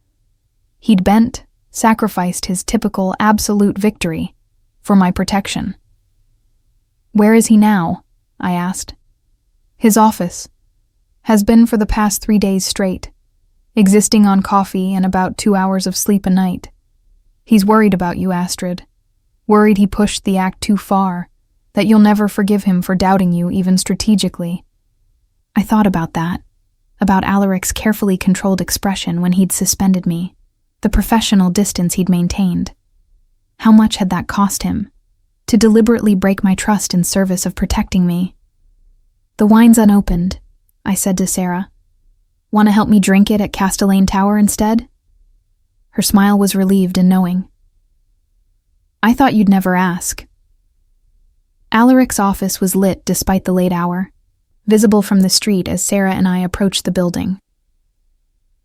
He'd sacrificed his typical absolute victory for my protection. "Where is he now?" I asked. "His office. Has been for the past 3 days straight, existing on coffee and about 2 hours of sleep a night. He's worried about you, Astrid. Worried he pushed the act too far, that you'll never forgive him for doubting you even strategically." I thought about that, about Alaric's carefully controlled expression when he'd suspended me, the professional distance he'd maintained. How much had that cost him? To deliberately break my trust in service of protecting me. "The wine's unopened," I said to Sarah. "Want to help me drink it at Castellane Tower instead?" Her smile was relieved and knowing, I thought you'd never ask. Alaric's office was lit despite the late hour, visible from the street as Sarah and I approached the building.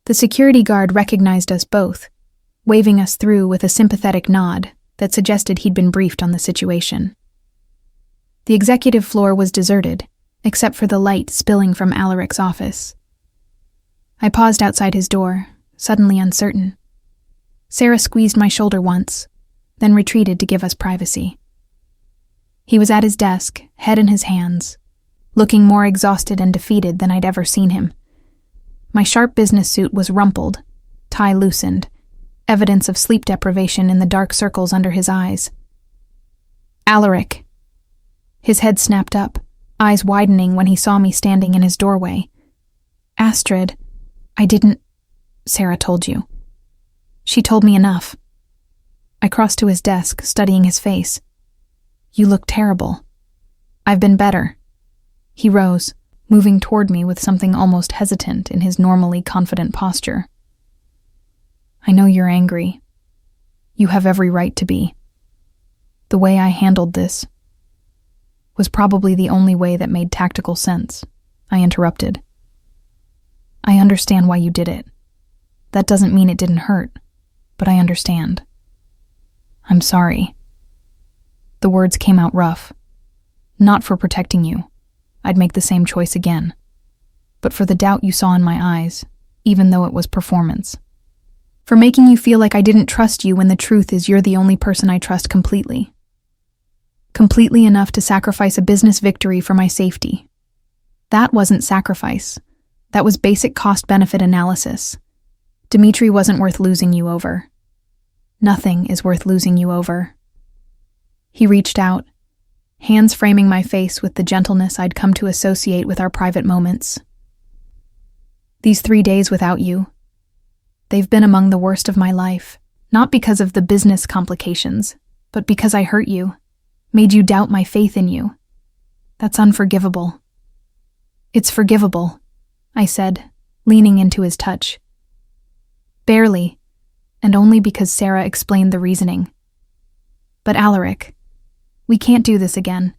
The security guard recognized us both, waving us through with a sympathetic nod that suggested he'd been briefed on the situation. The executive floor was deserted, except for the light spilling from Alaric's office. I paused outside his door, suddenly uncertain. Sarah squeezed my shoulder once, then retreated to give us privacy. He was at his desk, head in his hands, looking more exhausted and defeated than I'd ever seen him. My sharp business suit was rumpled, tie loosened, evidence of sleep deprivation in the dark circles under his eyes. Alaric. His head snapped up, eyes widening when he saw me standing in his doorway. Astrid, I didn't... Sarah told you. She told me enough. I crossed to his desk, studying his face. You look terrible. I've been better. He rose, moving toward me with something almost hesitant in his normally confident posture. I know you're angry. You have every right to be. The way I handled this was probably the only way that made tactical sense. I interrupted. I understand why you did it. That doesn't mean it didn't hurt, but I understand. I'm sorry. The words came out rough. Not for protecting you. I'd make the same choice again. But for the doubt you saw in my eyes, even though it was performance. For making you feel like I didn't trust you when the truth is you're the only person I trust completely. Completely enough to sacrifice a business victory for my safety. That wasn't sacrifice. That was basic cost-benefit analysis. Dimitri wasn't worth losing you over. Nothing is worth losing you over. He reached out, hands framing my face with the gentleness I'd come to associate with our private moments. These 3 days without you, they've been among the worst of my life, not because of the business complications, but because I hurt you, made you doubt my faith in you. That's unforgivable. It's forgivable, I said, leaning into his touch. Barely, and only because Sarah explained the reasoning. But Alaric, we can't do this again.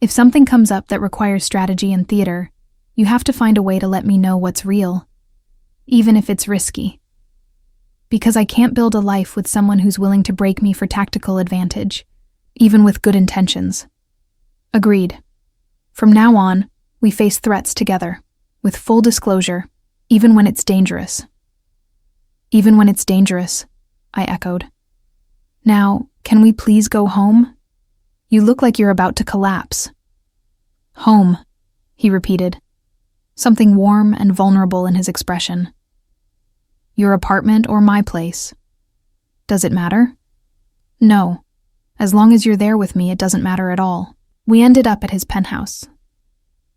If something comes up that requires strategy and theater, you have to find a way to let me know what's real, even if it's risky. Because I can't build a life with someone who's willing to break me for tactical advantage, even with good intentions. Agreed. From now on, we face threats together, with full disclosure, even when it's dangerous. Even when it's dangerous, I echoed. Now, can we please go home? You look like you're about to collapse. Home, he repeated, something warm and vulnerable in his expression. Your apartment or my place? Does it matter? No. As long as you're there with me, it doesn't matter at all. We ended up at his penthouse.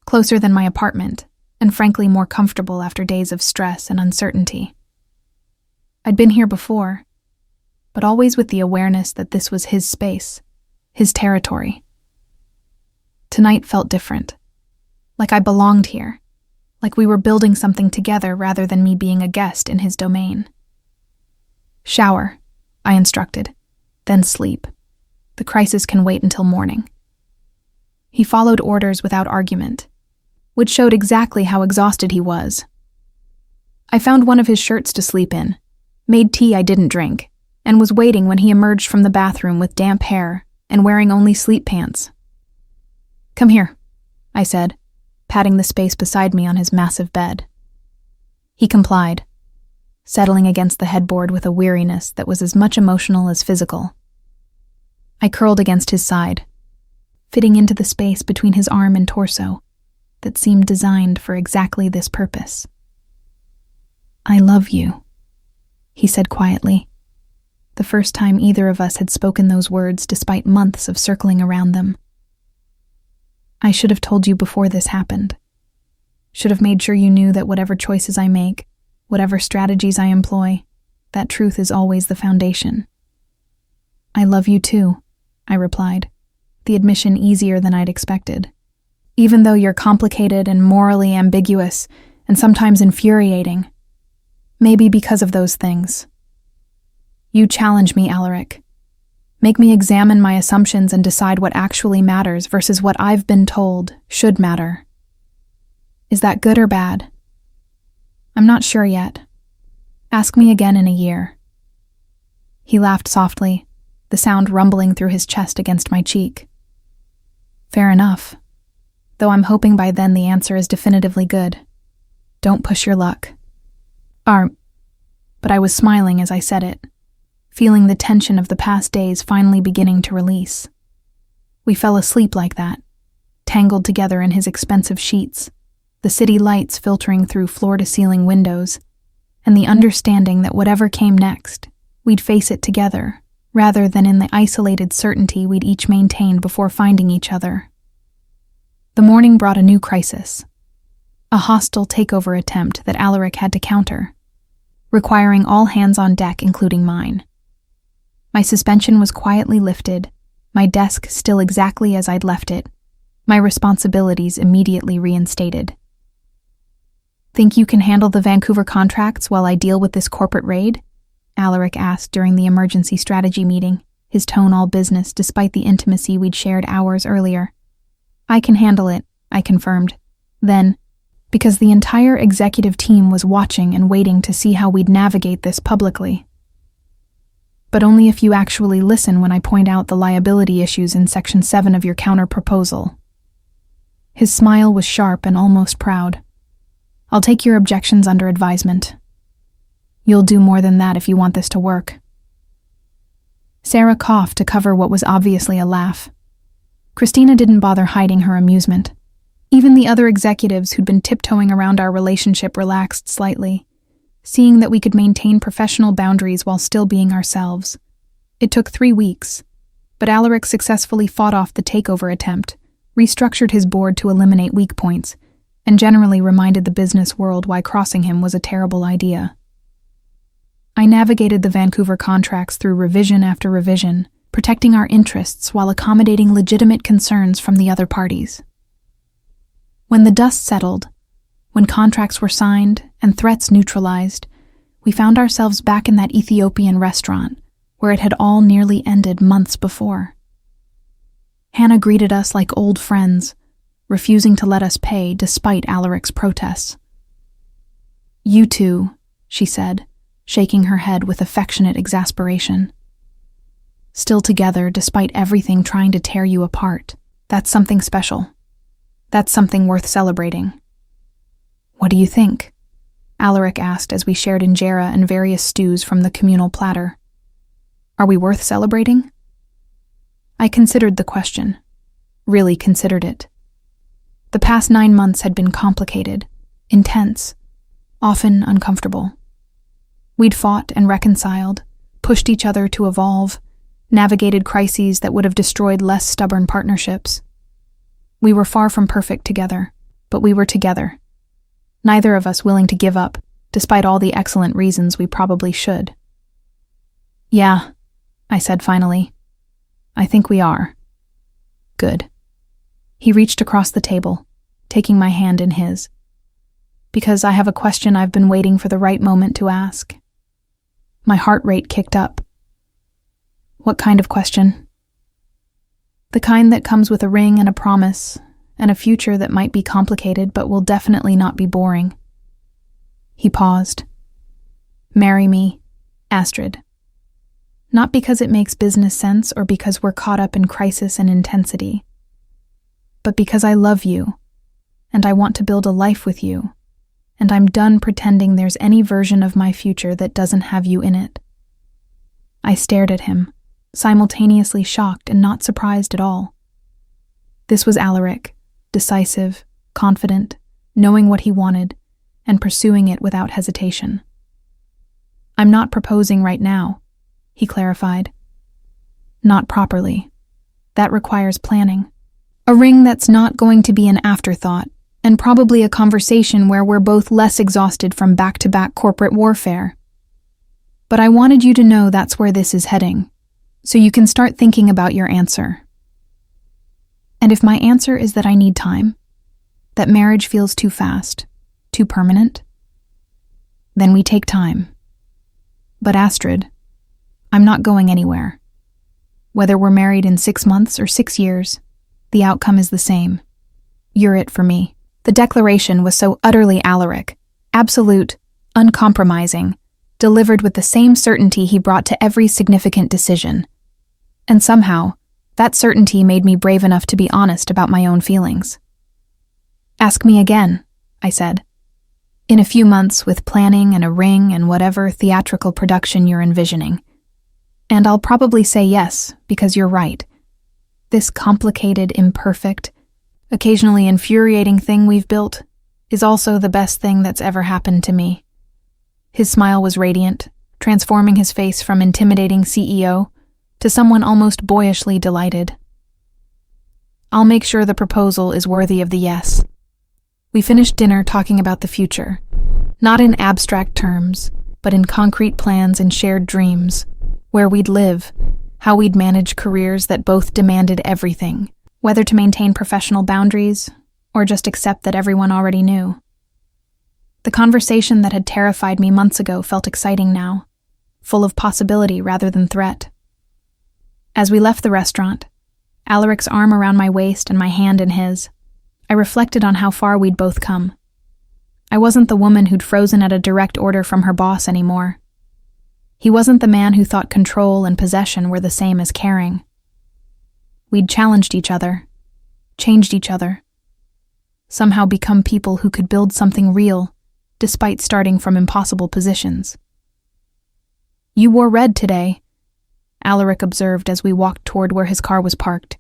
Closer than my apartment, and frankly more comfortable after days of stress and uncertainty. I'd been here before, but always with the awareness that this was his space, his territory. Tonight felt different. Like I belonged here. Like we were building something together rather than me being a guest in his domain. Shower, I instructed, then sleep. The crisis can wait until morning. He followed orders without argument, which showed exactly how exhausted he was. I found one of his shirts to sleep in, made tea I didn't drink, and was waiting when he emerged from the bathroom with damp hair and wearing only sleep pants. Come here, I said, patting the space beside me on his massive bed. He complied, settling against the headboard with a weariness that was as much emotional as physical. I curled against his side, fitting into the space between his arm and torso that seemed designed for exactly this purpose. I love you, he said quietly, the first time either of us had spoken those words despite months of circling around them. I should have told you before this happened. Should have made sure you knew that whatever choices I make, whatever strategies I employ, that truth is always the foundation. I love you too, I replied, the admission easier than I'd expected. Even though you're complicated and morally ambiguous and sometimes infuriating. Maybe because of those things. You challenge me, Alaric. Make me examine my assumptions and decide what actually matters versus what I've been told should matter. Is that good or bad? I'm not sure yet. Ask me again in a year. He laughed softly, the sound rumbling through his chest against my cheek. Fair enough, though I'm hoping by then the answer is definitively good. Don't push your luck. But I was smiling as I said it, feeling the tension of the past days finally beginning to release. We fell asleep like that, tangled together in his expensive sheets, the city lights filtering through floor-to-ceiling windows, and the understanding that whatever came next, we'd face it together, rather than in the isolated certainty we'd each maintained before finding each other. The morning brought a new crisis, a hostile takeover attempt that Alaric had to counter, requiring all hands on deck, including mine. My suspension was quietly lifted, my desk still exactly as I'd left it, my responsibilities immediately reinstated. Think you can handle the Vancouver contracts while I deal with this corporate raid? Alaric asked during the emergency strategy meeting, his tone all business despite the intimacy we'd shared hours earlier. I can handle it, I confirmed. Then, because the entire executive team was watching and waiting to see how we'd navigate this publicly. But only if you actually listen when I point out the liability issues in Section 7 of your counter-proposal. His smile was sharp and almost proud. I'll take your objections under advisement. You'll do more than that if you want this to work. Sarah coughed to cover what was obviously a laugh. Christina didn't bother hiding her amusement. Even the other executives who'd been tiptoeing around our relationship relaxed slightly, seeing that we could maintain professional boundaries while still being ourselves. It took 3 weeks, but Alaric successfully fought off the takeover attempt, restructured his board to eliminate weak points, and generally reminded the business world why crossing him was a terrible idea. I navigated the Vancouver contracts through revision after revision, protecting our interests while accommodating legitimate concerns from the other parties. When the dust settled, when contracts were signed and threats neutralized, we found ourselves back in that Ethiopian restaurant where it had all nearly ended months before. Hannah greeted us like old friends, refusing to let us pay despite Alaric's protests. You two, she said, shaking her head with affectionate exasperation. Still together despite everything trying to tear you apart. That's something special. That's something worth celebrating. What do you think? Alaric asked as we shared injera and various stews from the communal platter. Are we worth celebrating? I considered the question. Really considered it. The past 9 months had been complicated, intense, often uncomfortable. We'd fought and reconciled, pushed each other to evolve, navigated crises that would have destroyed less stubborn partnerships. We were far from perfect together, but we were together. Neither of us willing to give up, despite all the excellent reasons we probably should. Yeah, I said finally. I think we are. Good. He reached across the table, taking my hand in his. Because I have a question I've been waiting for the right moment to ask. My heart rate kicked up. What kind of question? The kind that comes with a ring and a promise, and a future that might be complicated but will definitely not be boring. He paused. Marry me, Astrid. Not because it makes business sense or because we're caught up in crisis and intensity, but because I love you, and I want to build a life with you, and I'm done pretending there's any version of my future that doesn't have you in it. I stared at him, simultaneously shocked and not surprised at all. This was Alaric, decisive, confident, knowing what he wanted, and pursuing it without hesitation. I'm not proposing right now, he clarified. Not properly. That requires planning. A ring that's not going to be an afterthought, and probably a conversation where we're both less exhausted from back-to-back corporate warfare. But I wanted you to know that's where this is heading, so you can start thinking about your answer. And if my answer is that I need time, that marriage feels too fast, too permanent, then we take time. But Astrid, I'm not going anywhere. Whether we're married in 6 months or 6 years, the outcome is the same. You're it for me. The declaration was so utterly Alaric, absolute, uncompromising, delivered with the same certainty he brought to every significant decision. And somehow, that certainty made me brave enough to be honest about my own feelings. "Ask me again," I said. "In a few months, with planning and a ring and whatever theatrical production you're envisioning. And I'll probably say yes, because you're right. This complicated, imperfect, occasionally infuriating thing we've built is also the best thing that's ever happened to me." His smile was radiant, transforming his face from intimidating CEO to someone almost boyishly delighted. "I'll make sure the proposal is worthy of the yes." We finished dinner talking about the future, not in abstract terms, but in concrete plans and shared dreams, where we'd live, how we'd manage careers that both demanded everything, whether to maintain professional boundaries or just accept that everyone already knew. The conversation that had terrified me months ago felt exciting now, full of possibility rather than threat. As we left the restaurant, Alaric's arm around my waist and my hand in his, I reflected on how far we'd both come. I wasn't the woman who'd frozen at a direct order from her boss anymore. He wasn't the man who thought control and possession were the same as caring. We'd challenged each other, changed each other, somehow become people who could build something real, despite starting from impossible positions. "You wore red today," Alaric observed as we walked toward where his car was parked.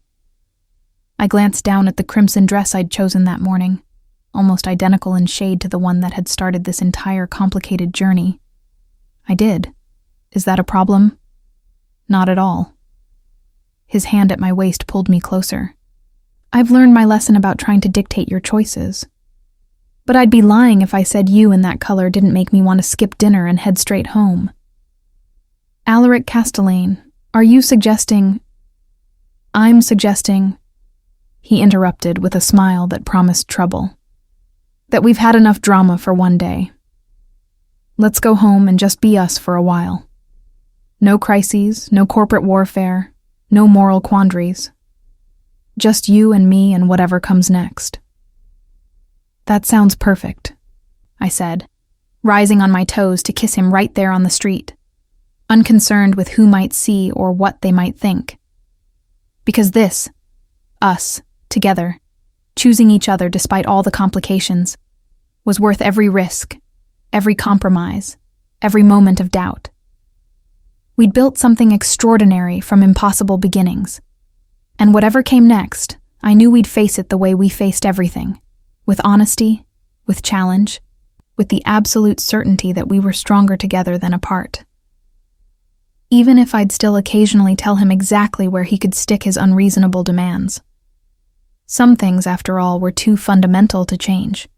I glanced down at the crimson dress I'd chosen that morning, almost identical in shade to the one that had started this entire complicated journey. I did. Is that a problem? Not at all. His hand at my waist pulled me closer. "I've learned my lesson about trying to dictate your choices. But I'd be lying if I said you in that color didn't make me want to skip dinner and head straight home." "Alaric Castellane, are you suggesting—" "I'm suggesting," he interrupted with a smile that promised trouble, "that we've had enough drama for one day. Let's go home and just be us for a while. No crises, no corporate warfare, no moral quandaries. Just you and me and whatever comes next." "That sounds perfect," I said, rising on my toes to kiss him right there on the street, unconcerned with who might see or what they might think. Because this, us, together, choosing each other despite all the complications, was worth every risk, every compromise, every moment of doubt. We'd built something extraordinary from impossible beginnings, and whatever came next, I knew we'd face it the way we faced everything, with honesty, with challenge, with the absolute certainty that we were stronger together than apart. Even if I'd still occasionally tell him exactly where he could stick his unreasonable demands. Some things, after all, were too fundamental to change.